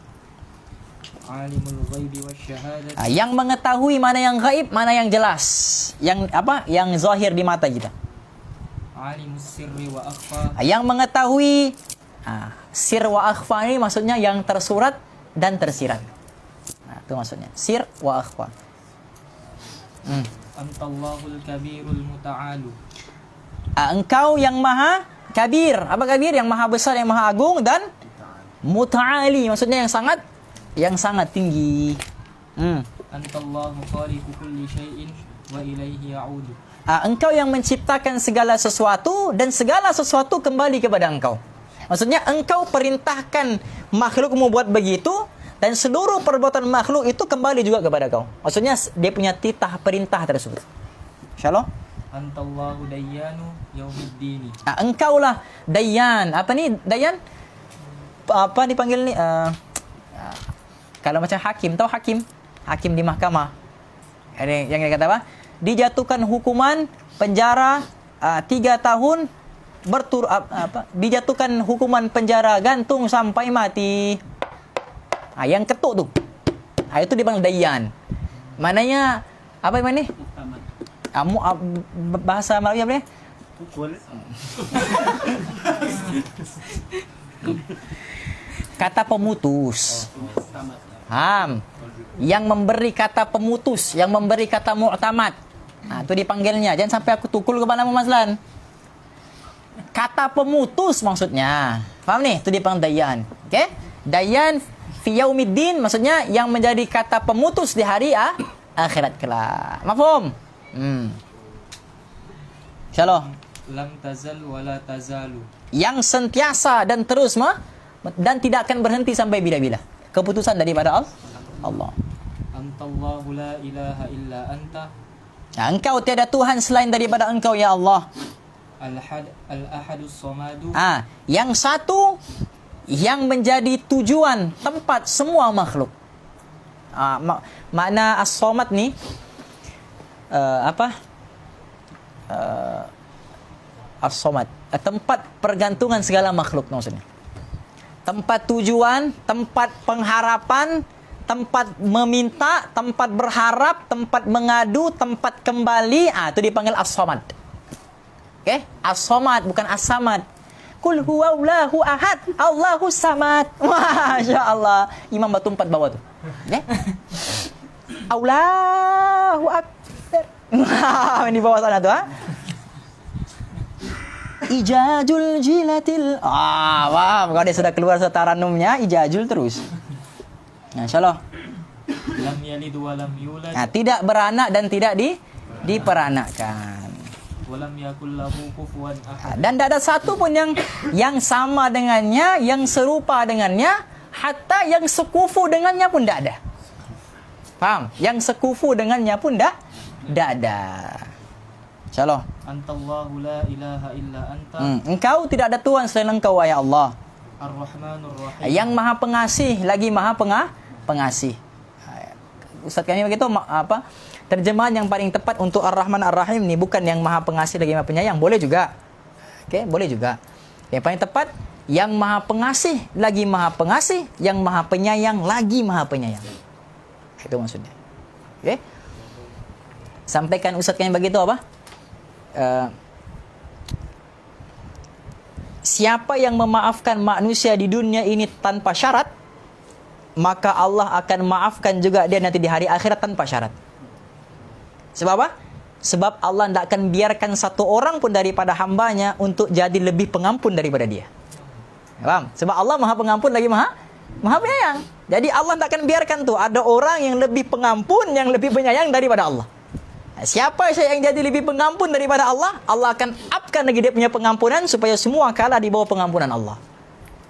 Alimul ghaibi wasyahadati. Yang mengetahui mana yang gaib, mana yang jelas. Yang zahir di mata kita. Alimus sirri wa akhfa. Yang mengetahui sir wa akhfa ini maksudnya yang tersurat dan tersirat. Itu maksudnya. Sir wa akhfa. Antallahul kabirul muta'alu. Engkau yang maha kabir. Apa kabir? Yang maha besar, yang maha agung, dan muta'ali. Maksudnya yang sangat tinggi. Antallahu khaliqu kulli syai'in wa ilaihi ya'udu. Engkau yang menciptakan segala sesuatu dan segala sesuatu kembali kepada engkau. Maksudnya engkau perintahkan makhlukmu buat begitu dan seluruh perbuatan makhluk itu kembali juga kepada kau. Maksudnya dia punya titah perintah tersebut. InsyaAllah. Antallahu dayyanu yaumiddini. Engkaulah dayyan. Apa ni dayyan? Apa dipanggil ni? Kalau macam hakim, tahu hakim? Hakim di mahkamah. Ada yang dia kata apa? Dijatuhkan hukuman penjara 3 tahun dijatuhkan hukuman penjara gantung sampai mati. Yang ketuk tu. Itu dipanggil dayyan. Maknanya apa yang ni? Bahasa Melayu apa ni? Pukul. Kata pemutus. Tamat. Yang memberi kata pemutus, yang memberi kata mu'tamad. Itu dipanggilnya. Jangan sampai aku tukul kepala Mas Lan. Kata pemutus maksudnya. Faham ni? Itu dipanggil dayyan. Okey? Dayyan fi yaumiddin maksudnya yang menjadi kata pemutus di hari akhirat kelak. Mafhum? Insyaallah. Lam tazal wala tazalu. Yang sentiasa dan terus dan tidak akan berhenti sampai bila-bila. Keputusan daripada Allah. Antallahu la ilaha illa anta. Engkau tiada Tuhan selain daripada Engkau ya Allah. Al-ahadus samadu. Yang satu yang menjadi tujuan tempat semua makhluk. Makna as-samad ni as-samad, tempat pergantungan segala makhluk maksudnya. Tempat tujuan, tempat pengharapan, tempat meminta, tempat berharap, tempat mengadu, tempat kembali. Itu dipanggil as-samad. Okey? As-samad bukan as-samad. Qul huwallahu ahad, Allahus samad. Masya-Allah. Imam batu 4 bawah tu. Okey? Allahu akbar. Ini bawah sana tu Ijajul jilatil. Wah, kalau dia sudah keluar taranumnya, ijajul terus. Insyaallah. Lam yalid wa lam yulad. Tidak beranak dan tidak diperanakkan. Wa lam yakul lahu kufuwan ahad. Dan tidak ada satu pun yang sama dengannya, yang serupa dengannya, hatta yang sekufu dengannya pun tidak ada. Faham? Yang sekufu dengannya pun tidak ada. Insyaallah. Antallahu la ilaha illa anta. Engkau tidak ada Tuhan selain Engkau ya Allah. Ar-Rahmanur Rahim. Yang Maha Pengasih lagi Maha Pengasih. Ustaz kami begitu terjemahan yang paling tepat untuk Ar-Rahman Ar-Rahim ni bukan yang Maha Pengasih lagi Maha Penyayang, boleh juga. Okey, boleh juga. Yang paling tepat yang Maha Pengasih lagi Maha Pengasih, yang Maha Penyayang lagi Maha Penyayang. Itu maksudnya. Okey. Sampaikan Ustaz kami begitu siapa yang memaafkan manusia di dunia ini tanpa syarat, maka Allah akan maafkan juga dia nanti di hari akhirat tanpa syarat. Sebab apa? Sebab Allah tidak akan biarkan satu orang pun daripada hambanya untuk jadi lebih pengampun daripada dia. Faham? Sebab Allah Maha Pengampun lagi Maha Penyayang. Jadi Allah tidak akan biarkan tu ada orang yang lebih pengampun, yang lebih penyayang daripada Allah. Siapa yang jadi lebih pengampun daripada Allah, Allah akan upkan lagi dia punya pengampunan supaya semua kalah di bawah pengampunan Allah.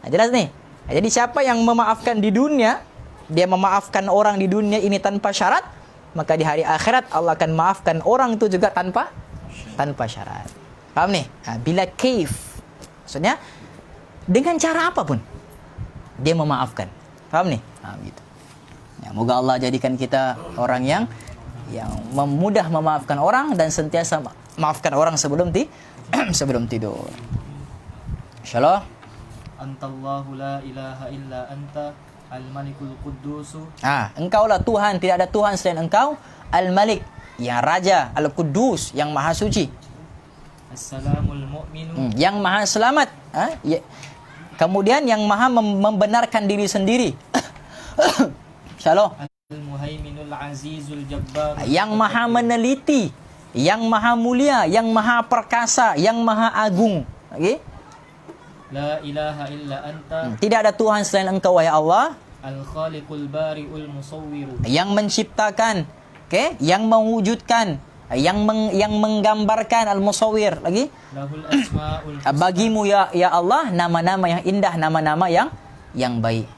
Jelas nih? Jadi siapa yang memaafkan di dunia, dia memaafkan orang di dunia ini tanpa syarat, maka di hari akhirat Allah akan maafkan orang itu juga tanpa syarat. Faham nih? Bila kaif, maksudnya dengan cara apapun dia memaafkan. Faham nih? Gitu. Ya, moga Allah jadikan kita orang yang mudah memaafkan orang dan sentiasa maafkan orang sebelum tidur. Insyaallah. Antallahu la ilaha illa anta al-malikul quddus. Engkaulah Tuhan, tidak ada Tuhan selain Engkau, Al-Malik, yang raja, Al-Quddus, yang maha suci. Assalamul mu'minu. Yang maha selamat. Kemudian yang maha membenarkan diri sendiri. Insyaallah. Al-Muhaiminul Azizul Jabbar. Yang maha meneliti, yang maha mulia, yang maha perkasa, yang maha agung. Okey? La ilaha illa anta. Tidak ada Tuhan selain Engkau wahai Allah. Al-Khaliqul Bari'ul Musawwir. Yang menciptakan, okey, yang mewujudkan, yang menggambarkan, Al-Musawwir lagi. Lahul asmaul husna. Bagimu ya Allah nama-nama yang indah, nama-nama yang baik.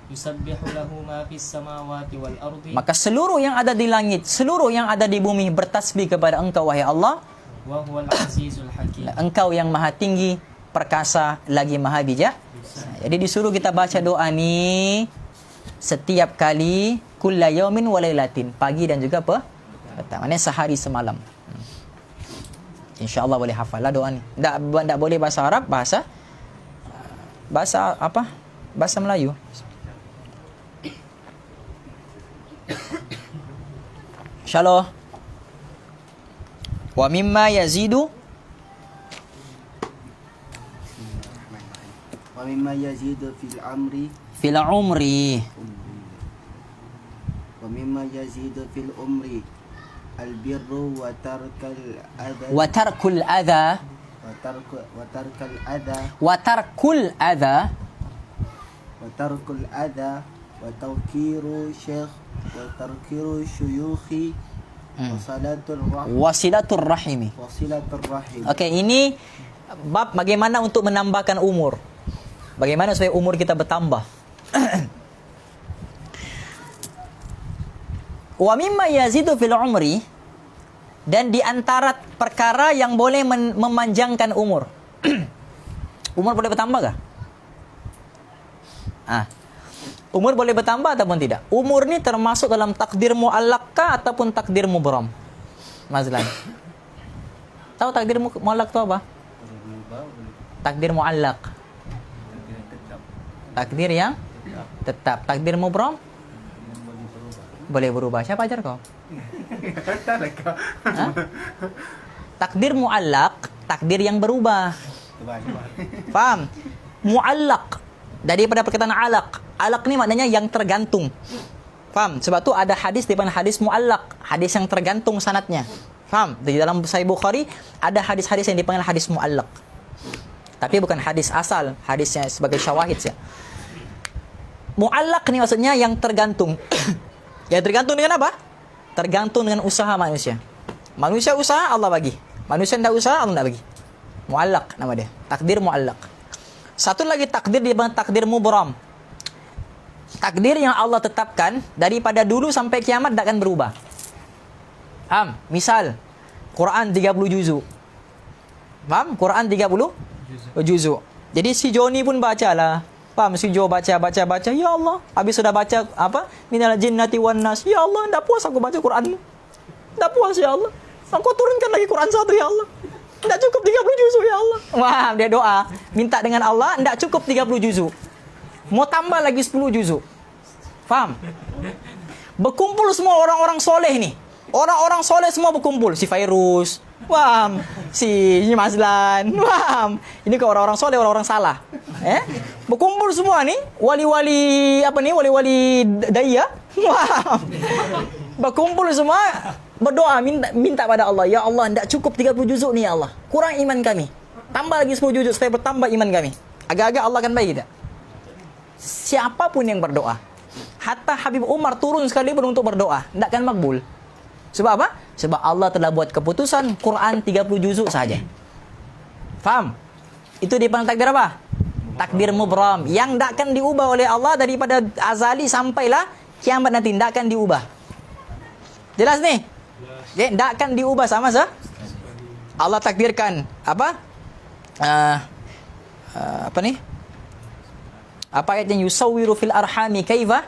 Yusabbihu lahu ma fis samawati wal ardi. Maka seluruh yang ada di langit, seluruh yang ada di bumi bertasbih kepada Engkau wahai Allah. Wa huwal azizul hakim. Engkau yang maha tinggi, perkasa, lagi maha bijak. Jadi disuruh kita baca doa ni setiap kali kulla yaumin wa lailatin, pagi dan juga petang. Maknanya sehari semalam. InsyaAllah boleh hafal lah doa ni. Tak boleh bahasa Arab, bahasa apa? Bahasa Melayu. InsyaAllah. Wa mimma yazidu ومما يزيد في الأمر fil umri. ومما يزيد في الأمر البر وترك الأذى Wa tarkul adha. وترك الأذى Wa tarkul adha. وترك الأذى وتوقير الشيوخ وصلاة الرحم Wasilatur rahimi. وصلة الرحم. Okey, ini bab bagaimana untuk menambahkan umur. Bagaimana supaya umur kita bertambah. Wa mimma yazidu fil umri, dan di antara perkara yang boleh memanjangkan umur. Umur boleh bertambah kah? Umur boleh bertambah ataupun tidak? Umur ni termasuk dalam takdir muallaq kah ataupun takdir mubram? Mazlan. Tahu takdir muallaq tu apa? Takdir muallaq. Takdir yang tetap. Takdir mubram boleh berubah. Siapa ajar kau? Ha? Takdir muallaq, takdir yang berubah. Faham? Muallaq daripada perkataan alaq. Alaq ni maknanya yang tergantung. Faham? Sebab tu ada hadis di mana hadis muallaq, hadis yang tergantung sanadnya. Faham? Di dalam Sahih Bukhari ada hadis-hadis yang dipanggil hadis muallaq. Tapi bukan hadis asal, hadisnya sebagai syawahid saja. Muallaq ni maksudnya yang tergantung. Yang tergantung dengan apa? Tergantung dengan usaha manusia. Manusia usaha, Allah bagi. Manusia tidak usaha, Allah tidak bagi. Muallaq nama dia. Takdir muallaq. Satu lagi takdir di bawah takdir mubram. Takdir yang Allah tetapkan daripada dulu sampai kiamat tak akan berubah. Faham? Misal Quran 30 juzuk. Faham? Quran 30 juzuk. Jadi si Joni pun bacalah. Faham? Si Jo baca. Ya Allah. Habis sudah baca apa? Minal jinnati wan nas. Ya Allah, tak puas aku baca Quran. Tak puas ya Allah. Engkau turunkan lagi Quran satu ya Allah. Tak cukup 30 juzuk ya Allah. Wah, dia doa. Minta dengan Allah, tak cukup 30 juzuk. Mau tambah lagi 10 juzuk. Faham? Berkumpul semua orang-orang soleh ni. Orang-orang soleh semua berkumpul. Si Fairuz. Faham? Si Mazlan. Faham? Ini ke orang-orang soleh, orang-orang salah. Berkumpul semua ni. Wali-wali, apa ni? Wali-wali daya. Faham? Berkumpul semua. Berdoa, minta pada Allah. Ya Allah, tak cukup 30 juzuk ni ya Allah. Kurang iman kami. Tambah lagi 10 juzuk supaya bertambah iman kami. Agak-agak Allah akan bagi tak? Siapapun yang berdoa. Hatta Habib Umar turun sekalipun untuk berdoa. Tak akan makbul. Sebab apa? Sebab Allah telah buat keputusan Quran 30 juzuk saja. Faham? Itu dipanggil takdir apa? Takdir mubram. Yang tak akan diubah oleh Allah daripada azali sampailah kiamat nanti. Tak akan diubah. Jelas ni? Tak akan diubah sama sah. Allah takdirkan apa? Apa ni? Apa ayat yang yusawwiru fil arhami kaifa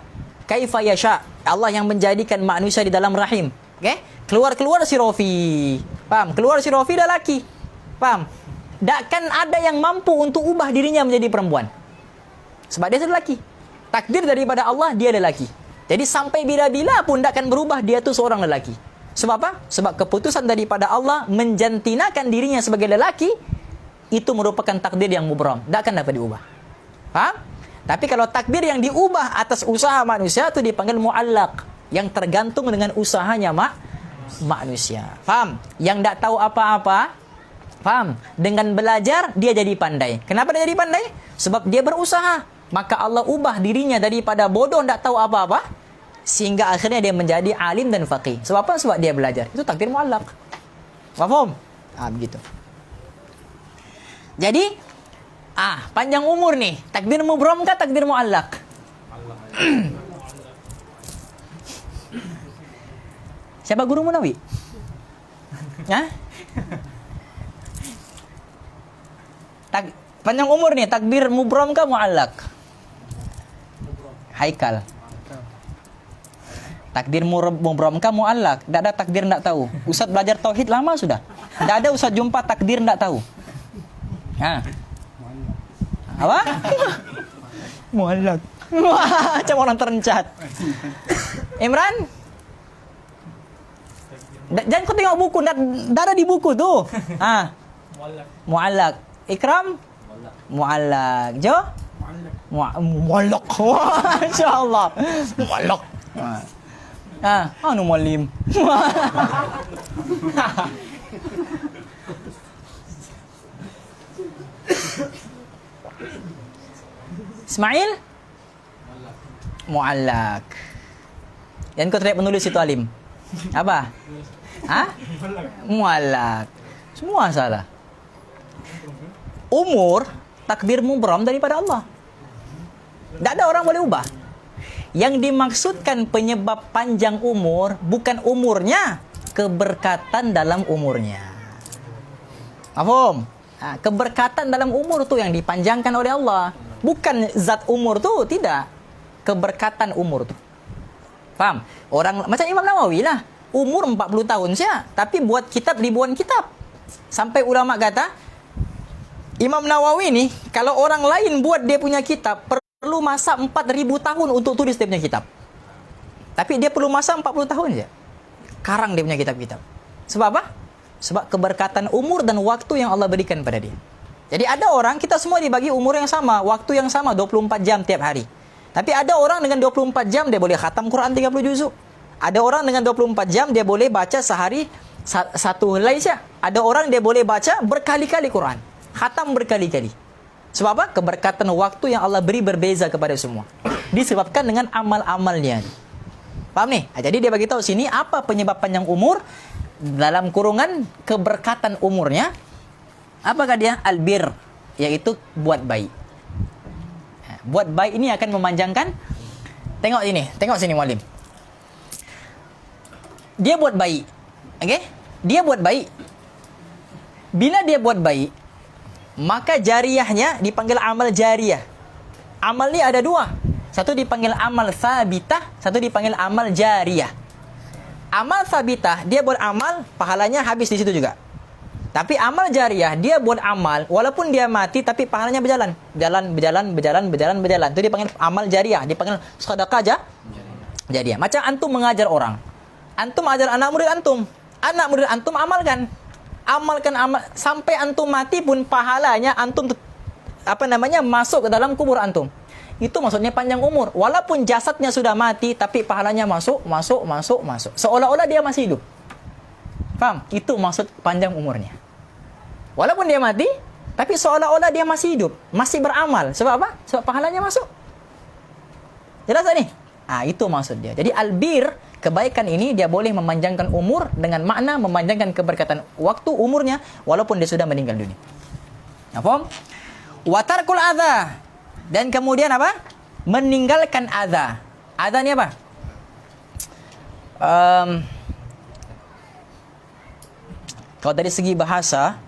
yasha. Allah yang menjadikan manusia di dalam rahim. Okey? Keluar si Rofi. Faham? Keluar si Rofi dah laki. Faham? Takkan ada yang mampu untuk ubah dirinya menjadi perempuan. Sebab dia sudah laki. Takdir daripada Allah, dia lelaki. Jadi sampai bila-bila pun takkan berubah dia tu seorang lelaki. Sebab apa? Sebab keputusan daripada Allah menjantinakan dirinya sebagai lelaki, itu merupakan takdir yang mubram. Takkan dapat diubah. Faham? Tapi kalau takdir yang diubah atas usaha manusia itu dipanggil muallaq, yang tergantung dengan usahanya manusia. Faham? Yang tak tahu apa-apa, faham? Dengan belajar dia jadi pandai. Kenapa dia jadi pandai? Sebab dia berusaha. Maka Allah ubah dirinya daripada bodoh tak tahu apa-apa sehingga akhirnya dia menjadi alim dan faqih. Sebab apa? Sebab dia belajar. Itu takdir muallaq. Faham? Begitu. Jadi panjang umur nih. Takdir mubram kah takdir muallaq? Siapa guru Munawi? Panjang umur nih, takdir mubram kah muallaq? Haikal. Takdir mubram kan muallak. Tak ada takdir tak tahu. Ustaz belajar tauhid lama sudah. Tak ada ustaz jumpa takdir tak tahu. Ha. Apa? Muallak. Macam orang terencat. Imran? Jangan kau tengok buku, dah ada di buku tu. Ha. Muallak. Ikram? Muallak. Jo? Muallak. Masya-Allah. Muallak. Anu muallim. Ismail? Muallak. Yang kau terlihat menulis itu alim. Apa? Muallak. Semua salah. Umur, takdir mubram daripada Allah. Tak ada orang boleh ubah. Yang dimaksudkan penyebab panjang umur bukan umurnya, keberkatan dalam umurnya. Faham? Keberkatan dalam umur tu yang dipanjangkan oleh Allah. Bukan zat umur tu, tidak. Keberkatan umur tu. Faham? Orang macam Imam Nawawi lah. Umur 40 tahun saja, tapi buat kitab ribuan kitab. Sampai ulama kata, Imam Nawawi ni, kalau orang lain buat dia punya kitab, perlu masa 4.000 tahun untuk tulis dia punya kitab. Tapi dia perlu masa 40 tahun saja. Karang dia punya kitab-kitab. Sebab apa? Sebab keberkatan umur dan waktu yang Allah berikan pada dia. Jadi ada orang, kita semua dibagi umur yang sama, waktu yang sama, 24 jam tiap hari. Tapi ada orang dengan 24 jam dia boleh khatam Quran 30 juzuk. Ada orang dengan 24 jam dia boleh baca sehari satu helai saja. Ada orang dia boleh baca berkali-kali Quran. Khatam berkali-kali. Sebab apa? Keberkatan waktu yang Allah beri berbeza kepada semua. Disebabkan dengan amal-amalnya. Faham ni? Jadi dia bagi tahu sini apa penyebab panjang umur dalam kurungan keberkatan umurnya. Apakah dia? Albir, iaitu buat baik. Buat baik ini akan memanjangkan. Tengok sini muallim. Dia buat baik. Okey? Dia buat baik. Bila dia buat baik, maka jariyahnya dipanggil amal jariyah. Amal ni ada dua. Satu dipanggil amal sabitah, satu dipanggil amal jariyah. Amal sabitah, dia buat amal, pahalanya habis di situ juga. Tapi amal jariyah, dia buat amal, walaupun dia mati, tapi pahalanya berjalan. Berjalan. Itu dipanggil amal jariyah. Dipanggil sedekah jariyah. Macam antum mengajar orang. Antum ajar anak murid antum. Anak murid antum amalkan. Amalkan sampai antum mati pun pahalanya antum masuk ke dalam kubur antum. Itu maksudnya panjang umur. Walaupun jasadnya sudah mati, tapi pahalanya masuk. Seolah-olah dia masih hidup. Faham? Itu maksud panjang umurnya. Walaupun dia mati, tapi seolah-olah dia masih hidup, masih beramal. Sebab apa? Sebab pahalanya masuk. Jelas tak ni? Itu maksud dia. Jadi albir, kebaikan ini dia boleh memanjangkan umur dengan makna memanjangkan keberkatan waktu umurnya walaupun dia sudah meninggal dunia. Faham? Wa tarkul adza. Dan kemudian apa? Meninggalkan adza. Adza ni apa? Kalau dari segi bahasa,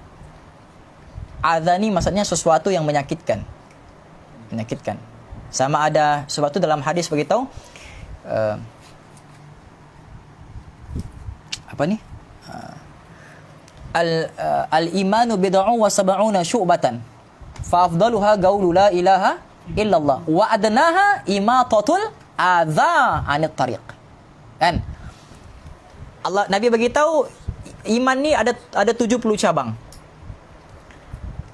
adza ni maksudnya sesuatu yang menyakitkan. Sama ada sesuatu dalam hadis beritahu al-imanu bid'un wa sab'una syu'batan fa afdaluha qaulu la ilaha illallah wa adnaha imatatul adza 'anil tariq. Kan? Nabi bagi tahu iman ni ada 70 cabang.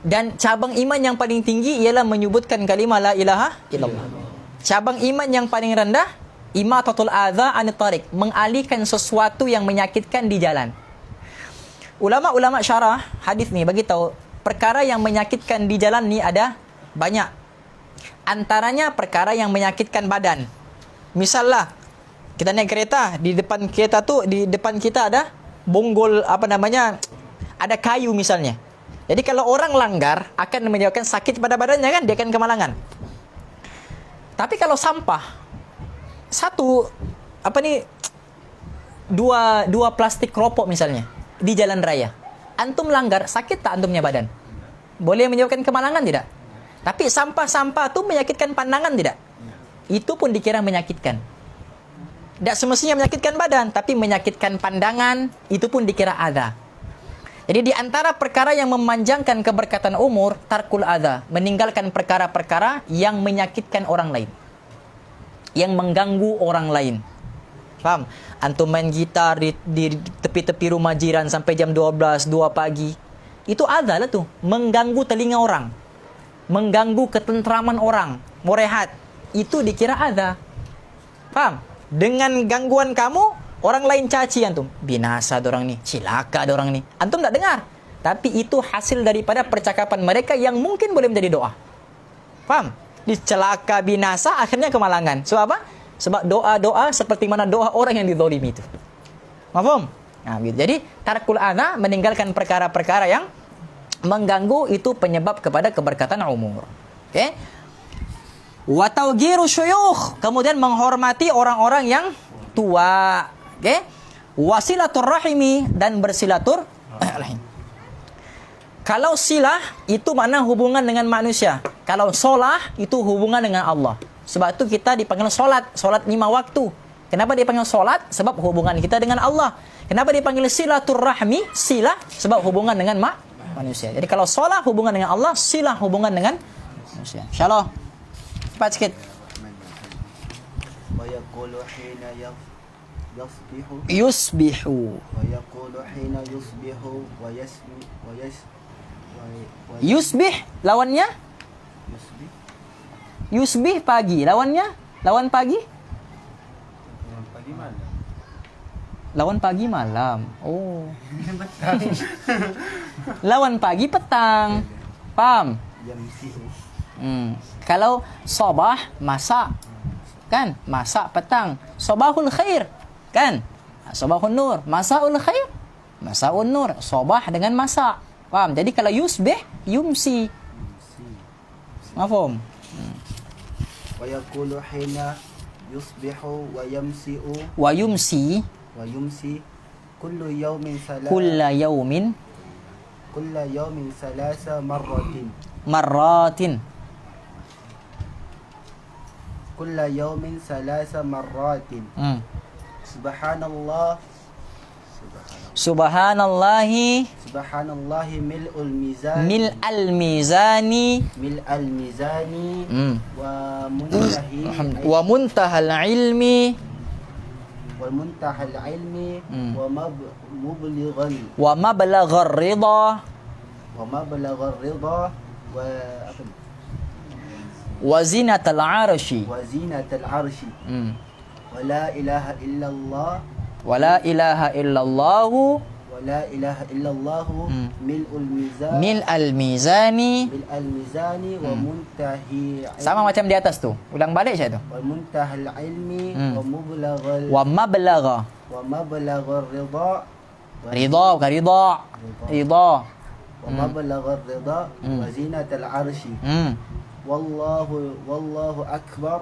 Dan cabang iman yang paling tinggi ialah menyebutkan kalimah la ilaha illallah. Cabang iman yang paling rendah, imatatul adza 'anil tariq, mengalihkan sesuatu yang menyakitkan di jalan. Ulama-ulama syarah hadis ni bagi tahu perkara yang menyakitkan di jalan ni ada banyak. Antaranya perkara yang menyakitkan badan. Misalnya kita naik kereta, di depan kereta tu, di depan kita ada bonggol ada kayu misalnya. Jadi kalau orang langgar akan menyebabkan sakit pada badannya kan, dia akan kemalangan. Tapi kalau sampah dua plastik rokok misalnya di jalan raya, antum langgar, sakit tak antumnya badan? Boleh menyebabkan kemalangan tidak? Tapi sampah-sampah tu menyakitkan pandangan tidak? Itu pun dikira menyakitkan. tidak semestinya menyakitkan badan, tapi menyakitkan pandangan, itu pun dikira adha. Jadi di antara perkara yang memanjangkan keberkatan umur, tarkul adha, meninggalkan perkara-perkara yang menyakitkan orang lain, yang mengganggu orang lain. Faham? Antum main gitar di tepi-tepi rumah jiran sampai jam 12, 2 pagi. Itu adha lah tuh, mengganggu telinga orang, mengganggu ketentraman orang, mau rehat. Itu dikira adha. Faham? Dengan gangguan kamu, orang lain caci antum. Binasa dorang nih, cilaka dorang nih. Antum tak dengar. Tapi itu hasil daripada percakapan mereka yang mungkin boleh menjadi doa. Faham? Dicelaka, binasa, akhirnya kemalangan. Sebab apa? Sebab doa-doa seperti mana doa orang yang dizalimi itu. Faham? Nah, gitu. Jadi, tarkul adha, meninggalkan perkara-perkara yang mengganggu, itu penyebab kepada keberkatan umur. Oke? Wa tawgiru syuyukh, kemudian menghormati orang-orang yang tua. Oke? Wasilatur rahimi, dan bersilaturahim. Kalau silah itu makna hubungan dengan manusia. Kalau solah itu hubungan dengan Allah. Sebab itu kita dipanggil solat 5 waktu. Kenapa dipanggil solat? Sebab hubungan kita dengan Allah. Kenapa dipanggil silaturahmi? Silah sebab hubungan dengan manusia. Jadi kalau solah hubungan dengan Allah, silah hubungan dengan manusia. Insyaallah. Cepat sikit. Wa yaqulu hina yusbihu Yusbihu. wa yaqulu hina yusbihu wa Yusbih lawannya? yusbih Yusbih pagi. Lawannya? Lawan pagi? pagi malam. Lawan pagi malam. Oh. Lawan pagi petang. Paham? Yamsi'u Kalau sabah masak. Kan? Masak petang. Sabahul khair. Kan? Sabahun nur. Masaul khair. Masaul nur. Sabah dengan masak. Paham? Jadi kalau yusbih, yumsi. Mafhum? wa yaqulu hina yusbihu wa yamsi'u Wa yumsi wa yumsi kullu yawmin kulla yaumin salasa marratin marratin. kulla yawmin salasa marratin subhanallah Subhanallahi subhanallahi mil'ul mizan mil'al mizani mil'al mizani wa muntahi wa muntahal ilmi wa muntahal ilmi wa mublighal wa mablaghar ridha ridha wa zinatal arshi wa zinatal arshi wa la ilaha illallah wa la ilaha illallah ولا إله إلا الله ملء الميزان mil'al mizani. ملء الميزان ومنتهي Sama macam di atas tuh. Ulang balik saya tuh. ومنتهى العلم ومبلغ Wa mablagha ومبلغ الرضا ridha bukan ridha. Ridha. ومبلغ الرضا وزينة العرش والله أكبر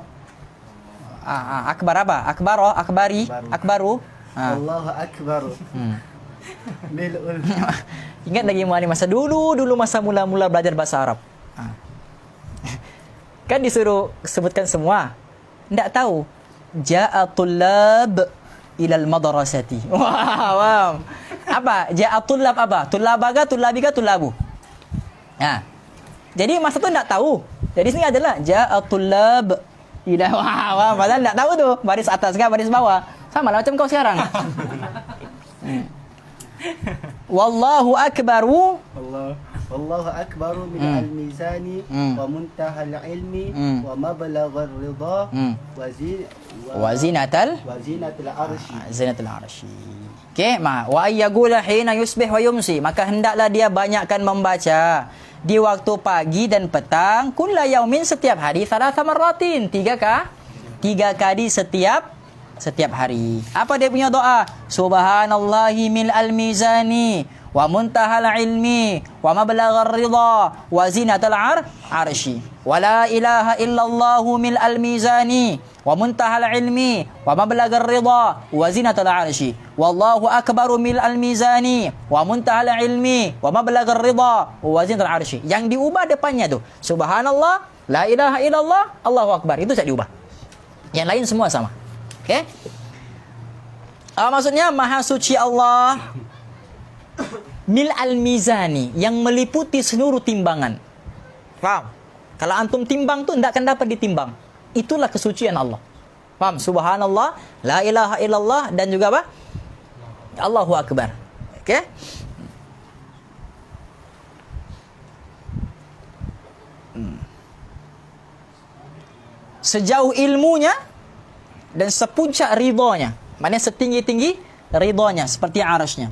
Akbar apa? Akbari. Akbaru. والله أكبر ملء Ingat lagi Mu'ani masa dulu masa mula-mula belajar bahasa Arab. Kan disuruh sebutkan semua. Tidak tahu. Ja'a tullab ilal madrasati. Wow. Apa? Ja'a tullab apa? Tullabaga, tullabika, tullabu. Nah. Jadi masa tu tidak tahu. Jadi sini adalah ja'a tullab ila wow. Padahal tidak tahu tuh. Baris atas ke baris bawah. Sama lah macam kau sekarang. Wallahu akbaru والله أكبر من الميزان ومنتهى العلم ومبلغ الرضا وزينة العرش zinatul arsy. Okey, wa ayyagula hina yusbih wa yumsi, maka hendaklah dia banyakkan membaca di waktu pagi dan petang, kulla yaumin, setiap hari, salasa marratin, 3 kali setiap hari. Apa dia punya doa? Subhanallahi mil'al mizani wa muntahal ilmi wa mablaghar ridha wa zinatal arsy wa la ilaha illallahu mil'al mizani wa muntahal ilmi wa mablaghar ridha wa zinatal arsy wallahu akbaru mil'al mizani wa muntahal ilmi wa mablaghar ridha wa zinatal arsy. Yang diubah depannya tuh subhanallah, la ilaha illallah, Allahu akbar. Itu saya diubah. Yang lain semua sama. Okey? Maksudnya Maha Suci Allah mil al-mizani, yang meliputi seluruh timbangan. Faham? Kalau antum timbang tu tidak akan dapat ditimbang. Itulah kesucian Allah. Faham? Subhanallah, la ilaha illallah, dan juga apa? Allahu Akbar. Okey? Sejauh ilmunya dan sepuncak ridhonya. Maknanya setinggi-tinggi ridhonya, seperti arasnya.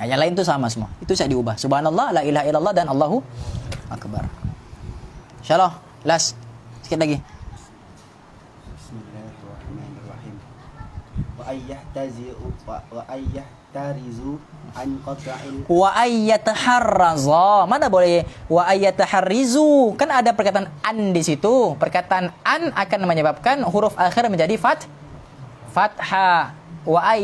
Nah, yang lain tu sama semua. Itu saya diubah. Subhanallah, la ilaha illallah, dan Allahu Akbar. InsyaAllah. Last. Sikit lagi. Bismillahirrahmanirrahim. Wa ayyahtarizu an qata'il. Wa ayyataharraza. Mana boleh wa ayyataharrizu? Kan ada perkataan an di situ. Perkataan an akan menyebabkan huruf akhir menjadi fathah. Wa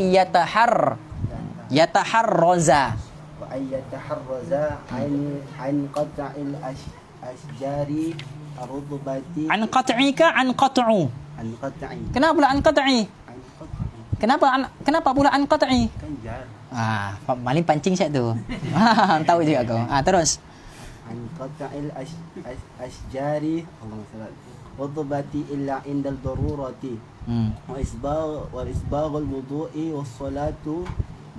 yataharraza. Wa ayyataharraza an qata'il asjari ar-rutbati. An qat'ika an qat'u. An qat'i. Kenapa pula an qat'i? An qat'i. Kenapa pula an qat'i? Kan jar. Paling pancing saya tu. Tahu juga kau. Terus. An qata'il asjari Allahumma salli rutbati illa indal darurati. Wa isbaghul wudu'i was salatu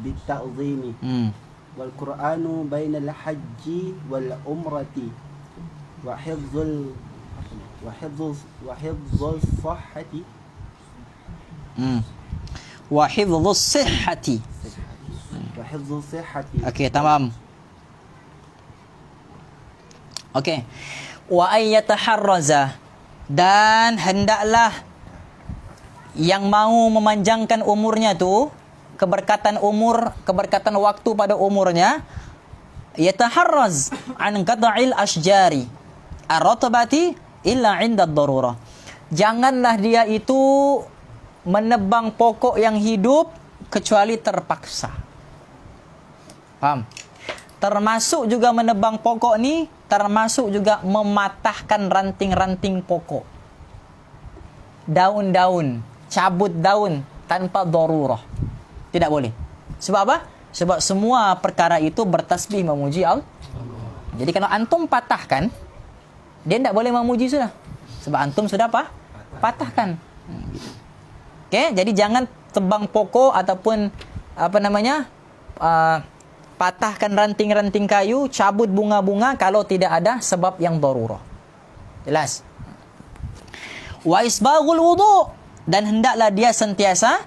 bit ta'zimi. Wal Qur'anu bainal hajji wal umrati. Wa hifdzul sihhati. Wa hifdzus sihhati. Wa hifdzul sihhati. Okey, tamam. Okey. Wa ayyataharraza, dan hendaklah yang mau memanjangkan umurnya tu, keberkatan umur, keberkatan waktu pada umurnya, yataharraz an qat'il asjari ar-ratbati illa 'inda ad-darurah. Janganlah dia itu menebang pokok yang hidup kecuali terpaksa. Paham? Termasuk juga menebang pokok ni, termasuk juga mematahkan ranting-ranting pokok. Daun-daun, cabut daun tanpa darurah. Tidak boleh. Sebab apa? Sebab semua perkara itu bertasbih memuji Allah. Jadi kalau antum patahkan, dia tidak boleh memuji sudah. Sebab antum sudah apa? Patahkan. Okey, jadi jangan tebang pokok ataupun patahkan ranting-ranting kayu, cabut bunga-bunga kalau tidak ada sebab yang darurah. Jelas? Wa isbaghul wudu', dan hendaklah dia sentiasa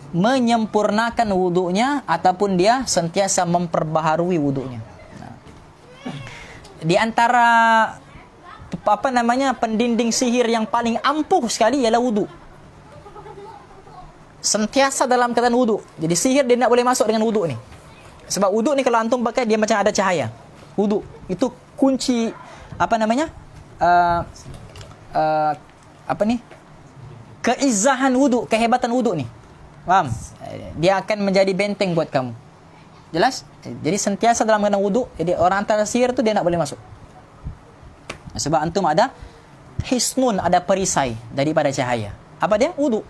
menyempurnakan wudunya ataupun dia sentiasa memperbaharui wudunya. Di antara pendinding sihir yang paling ampuh sekali ialah wudu. Sentiasa dalam keadaan wudu. Jadi sihir dia tak boleh masuk dengan wudu ni. Sebab wudu ni kalau antum pakai dia macam ada cahaya. Wudu itu kunci keizahan wudu, kehebatan wudu ni. Faham? Dia akan menjadi benteng buat kamu. Jelas? Jadi sentiasa dalam keadaan wudu. Jadi orang antara sihir tu dia tak boleh masuk. Sebab antum ada hisnun, ada perisai daripada cahaya. Apa dia? Wudu.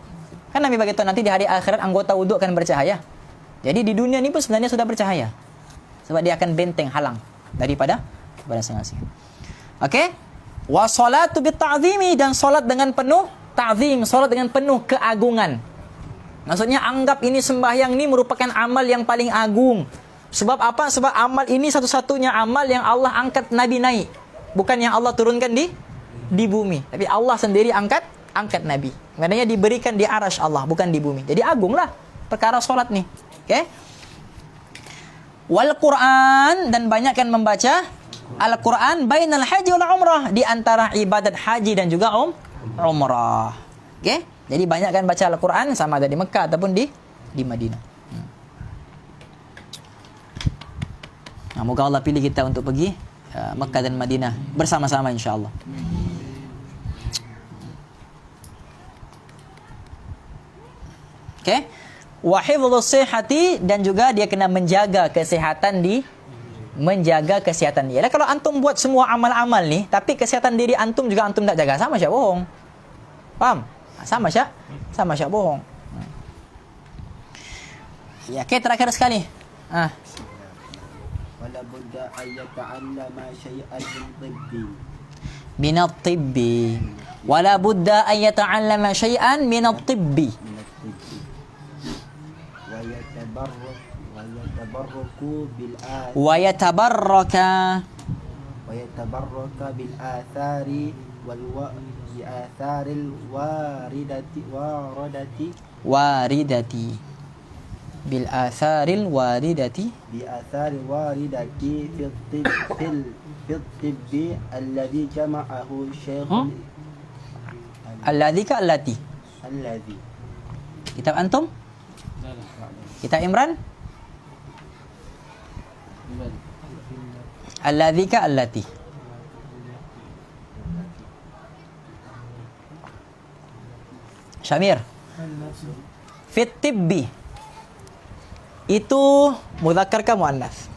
Kan Nabi bagi tahu nanti di hari akhirat anggota wudu akan bercahaya. Jadi di dunia ni pun sebenarnya sudah bercahaya. Sebab dia akan benteng halang daripada sihir. Okey? Wa salatu bit ta'zimi, dan solat dengan penuh ta'zim, solat dengan penuh keagungan. Maksudnya anggap ini sembahyang ni merupakan amal yang paling agung. Sebab apa? Sebab amal ini satu-satunya amal yang Allah angkat Nabi naik. Bukan yang Allah turunkan di bumi. Tapi Allah sendiri angkat Nabi. Maknanya diberikan di arasy Allah, bukan di bumi. Jadi agunglah perkara solat ni. Okey? Wal Quran, dan banyakkan membaca Al-Quran bainal haji wal umrah, di antara ibadat haji dan juga umrah. Okey? Jadi banyakkan baca Al-Quran sama ada di Mekah ataupun di Madinah. Moga Allah pilih kita untuk pergi Mekah dan Madinah bersama-sama insya-Allah. Okey? Wa hifdzus sihhati, dan juga dia kena menjaga kesihatan dia. Kalau antum buat semua amal-amal ni tapi kesihatan diri antum juga antum tak jaga, sama syak bohong. Faham? Sama syak bohong. Ya, okey, terakhir sekali. ولا بد أن يتعلم شيئا من طب من الطب ولا بد أن يتعلم شيئا من الطب ويتبرك ويتبرك بالآثار بآثار واردة بالآثار الواردة بآثار واردة في الطب الذي جمعه الشيخ الذي كالتي الذي kitab antum kitab Imran alladhi ka allati Syamir fit tibbi itu mudzakkar ka muannas?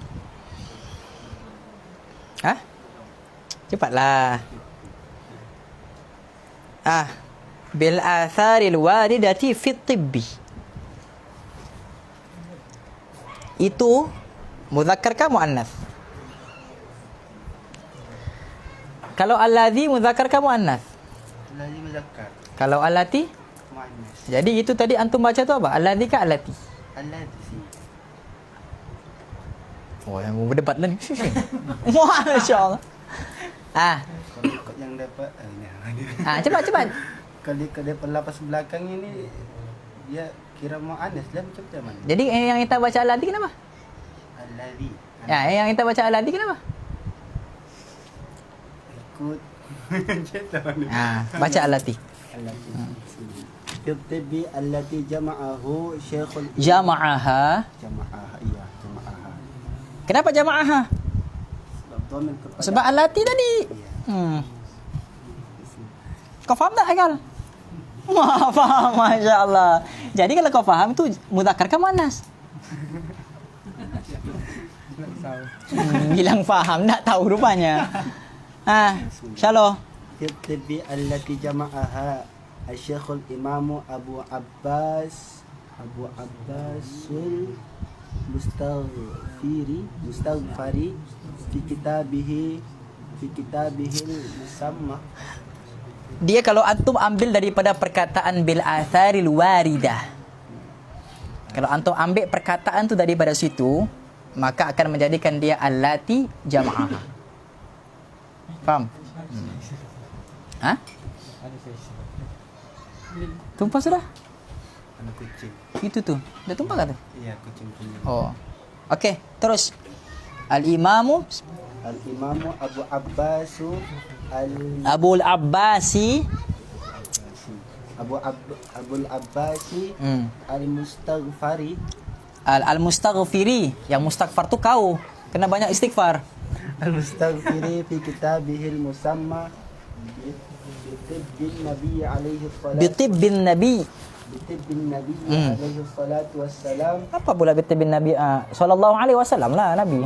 Cepatlah. Bil atharil waridati fit tibbi. Itu mudzakkar ka muannas? Kalau alladhi mudzakkar ka muannas? الذي مذكر Kalau allati? مؤنث Jadi itu tadi antum baca tu apa? Alladhi ka allati? الذي Oh, yang mau berdebat lah ni. Masya-Allah. kalau yang dapat Cepat. kalau dapat lapas belakang ini dia kira muannas lah macam mana? Jadi yang kita baca alladhi kenapa? Alladhi Yang kita baca alladhi kenapa? ikut macam mana? Baca allati. في الطب التي جمعه شيخ Jama'aha. جمعها iya جمعها Kenapa jama'aha? sebab dhamir kepada Sebab allati tadi. Kau faham tak, Haikal? Wah, faham, Masya Allah. Jadi kalau kau faham tu mudzakkar ke muannas? Bilang faham, tak tahu rupanya. Syaloh. في الطب التي جمعها الشيخ الإمام أبو عباس المستغفري في كتابه المسمى. Dia kalau antum ambil daripada perkataan bil atharil waridah. Kalau antum ambil perkataan tu daripada situ, maka akan menjadikan dia allati jama'aha. Faham? Tumpah sudah? Anak kucing. Itu tu. Dah tumpah ke tu? Iya, kucing punya. Oh. Okey, terus. Al-Imamu Abu Abbas Abul Abbasi Abul Abbasi Al-Mustaghfari Al-Mustaghfiri. Yang mustaghfar tu kau. Kena banyak istighfar. Al-Mustaghfiri fi kitabihil musamma Bitibbin Nabi alaihi salatu Bitibbin Nabi. Alaihi salatu wassalam. Apa pula bitibbin Nabi? Sallallahu alaihi wasallam lah Nabi.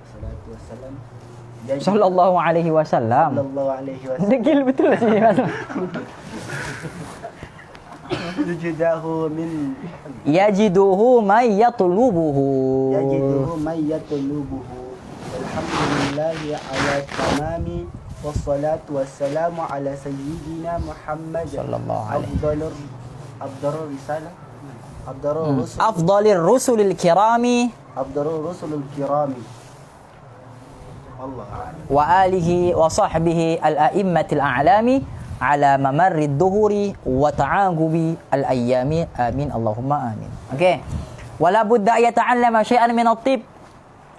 Salatu wassalam. Sallallahu alaihi wasallam. Sallallahu alaihi wasallam. Degil betul sih. Yajiduhu may yatlubuhu. Alhamdulillahi ala tamami wassalatu wassalamu ala sayyidina Muhammad sallallahu alaihi afdalir rusulil kirami Allah wa alihi wa sahbihi al-a'immatil a'lami ala mamarrid duhuri wa ta'agubi al-ayyami amin Allahumma amin. Okey. Wala budda yata'allama syai'an min at-tib,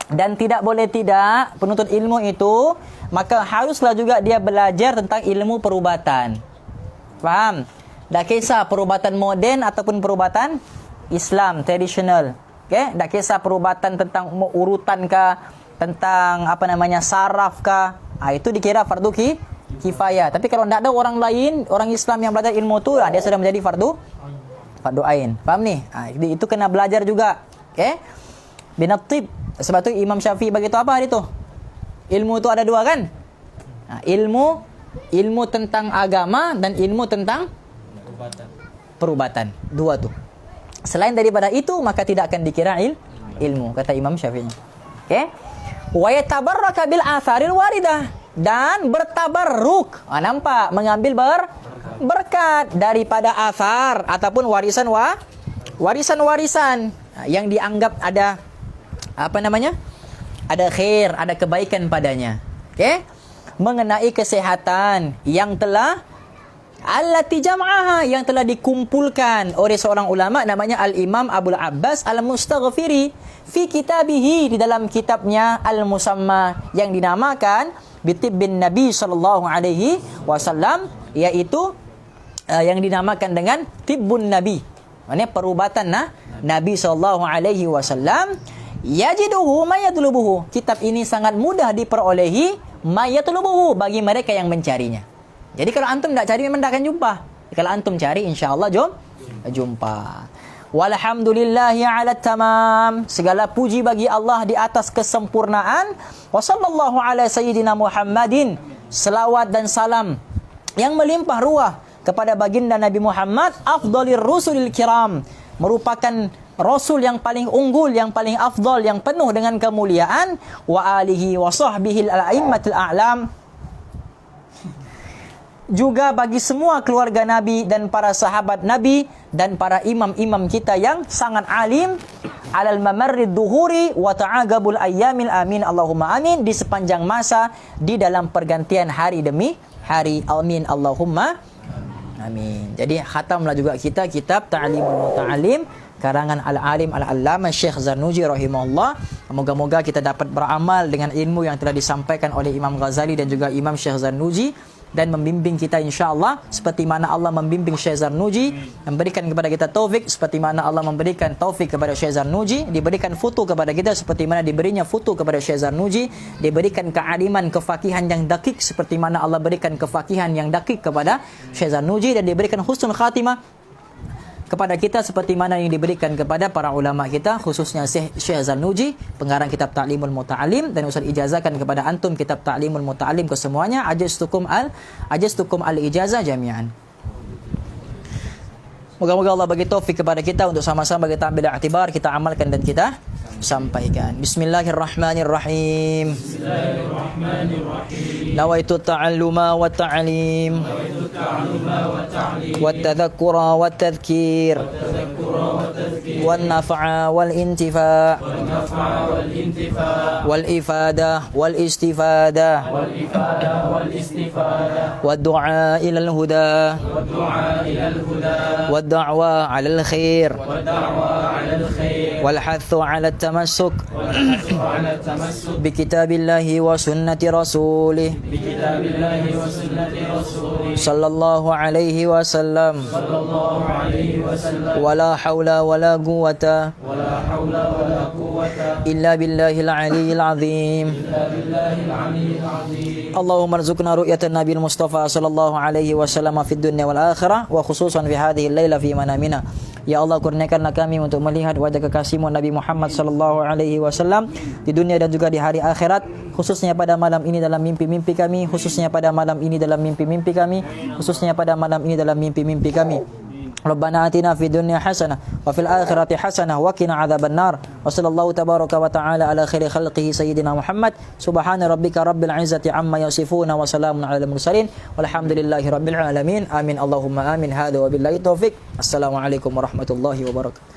dan tidak boleh tidak penuntut ilmu itu maka haruslah juga dia belajar tentang ilmu perubatan. Faham? Tak kisah perubatan moden ataupun perubatan Islam tradisional. Okey, tak kisah perubatan tentang urutan kah, tentang saraf kah, itu dikira fardu kifayah. Tapi kalau tidak ada orang lain, orang Islam yang belajar ilmu tu, dia sudah menjadi fardu ain. Faham ni? Itu kena belajar juga. Okey? Binatib. Sebab tu Imam Syafi'i bagi tahu apa hari tu? Ilmu tu ada dua kan? Ilmu tentang agama dan ilmu tentang perubatan. Dua tu. Selain daripada itu maka tidak akan dikira ilmu, kata Imam Syafi'i. Okey. Wa yatabarraka bil atharil waridah, dan bertabarruk. Nampak, mengambil berkat daripada athar ataupun warisan-warisan yang dianggap ada ada khair, ada kebaikan padanya. Okey. Mengenai kesihatan yang telah allati jam'aha, yang telah dikumpulkan oleh seorang ulama namanya Al-Imam Abul Abbas Al-Mustaghfiri fi kitabihi, di dalam kitabnya Al-Musamma yang dinamakan Bitibbin Nabi sallallahu alaihi wasallam, yaitu yang dinamakan dengan Tibbun Nabi, maknanya perubatan Nabi sallallahu alaihi wasallam. Yajiduhu mayatlubuhu, kitab ini sangat mudah diperolehi, mayatlubuhu, bagi mereka yang mencarinya. Jadi kalau antum tak cari memang tak akan jumpa. Kalau antum cari insya-Allah jumpa. Walhamdulillahi ala tamam. Segala puji bagi Allah di atas kesempurnaan. Wa sallallahu ala sayyidina Muhammadin. Selawat dan salam yang melimpah ruah kepada baginda Nabi Muhammad, afdalir rusulil kiram, merupakan rasul yang paling unggul, yang paling afdal, yang penuh dengan kemuliaan. Wa alihi wa sahbihi al-a'immatul a'lam, juga bagi semua keluarga Nabi dan para sahabat Nabi dan para imam-imam kita yang sangat alim, alal mamarrid duhuri wa ta'agabul ayyamil amin Allahumma amin, di sepanjang masa, di dalam pergantian hari demi hari, amin Allahumma amin. Jadi khatamlah juga kita kitab Ta'limul Muta'alim karangan Al-Alim Al-Allamah Syekh Zarnuji rahimahullah. Moga-moga kita dapat beramal dengan ilmu yang telah disampaikan oleh Imam Ghazali dan juga Imam Syekh Zarnuji, dan membimbing kita insya-Allah seperti mana Allah membimbing Syekh Zarnuji, memberikan kepada kita taufik seperti mana Allah memberikan taufik kepada Syekh Zarnuji, diberikan futu kepada kita seperti mana diberinya futu kepada Syekh Zarnuji, diberikan kealiman, kefakihan yang dakik seperti mana Allah berikan kefakihan yang dakik kepada Syekh Zarnuji, dan diberikan husnul khatimah kepada kita seperti mana yang diberikan kepada para ulama kita, khususnya Syekh Zarnuji, pengarang kitab Ta'limul Muta'alim, dan Ustaz ijazahkan kepada antum kitab Ta'limul Muta'alim kesemuanya. Ajastukum al-ijazah jami'an. Moga-moga Allah bagi taufik kepada kita untuk sama-sama kita ambil i'tibar, kita amalkan dan kita sampaikan. Bismillahirrahmanirrahim. Nawaitu ta'alluma wa ta'lim wa tadhakkura wa tadhkir wan naf'a wal intifa' wal ifada wal istifada wad du'a ila al huda wad da'wa 'ala al khair wal hathu 'ala التمسك بكتاب الله وسنة رسوله صلى الله عليه وسلم ولا حول ولا قوة إلا بالله العلي العظيم اللهم ارزقنا رؤية النبي المصطفى صلى الله عليه وسلم في الدنيا والآخرة وخصوصا في هذه الليلة في منامنا. Ya Allah, kurniakanlah kami untuk melihat wajah kekasihmu Nabi Muhammad sallallahu alaihi wasallam di dunia dan juga di hari akhirat, khususnya pada malam ini dalam mimpi-mimpi kami, khususnya pada malam ini dalam mimpi-mimpi kami, khususnya pada malam ini dalam mimpi-mimpi kami. Rabbana atina fid dunya hasanah wa fil akhirati hasanah wa qina adzaban nar. Wa sallallahu tabaraka wa ta'ala ala khairi khalqihi sayyidina Muhammad. Subhana rabbika rabbil izzati amma yasifun wa salamun alal mursalin walhamdulillahi rabbil alamin. Amin Allahumma amin. Hadza wa billahi taufik. Assalamualaikum warahmatullahi wabarakatuh.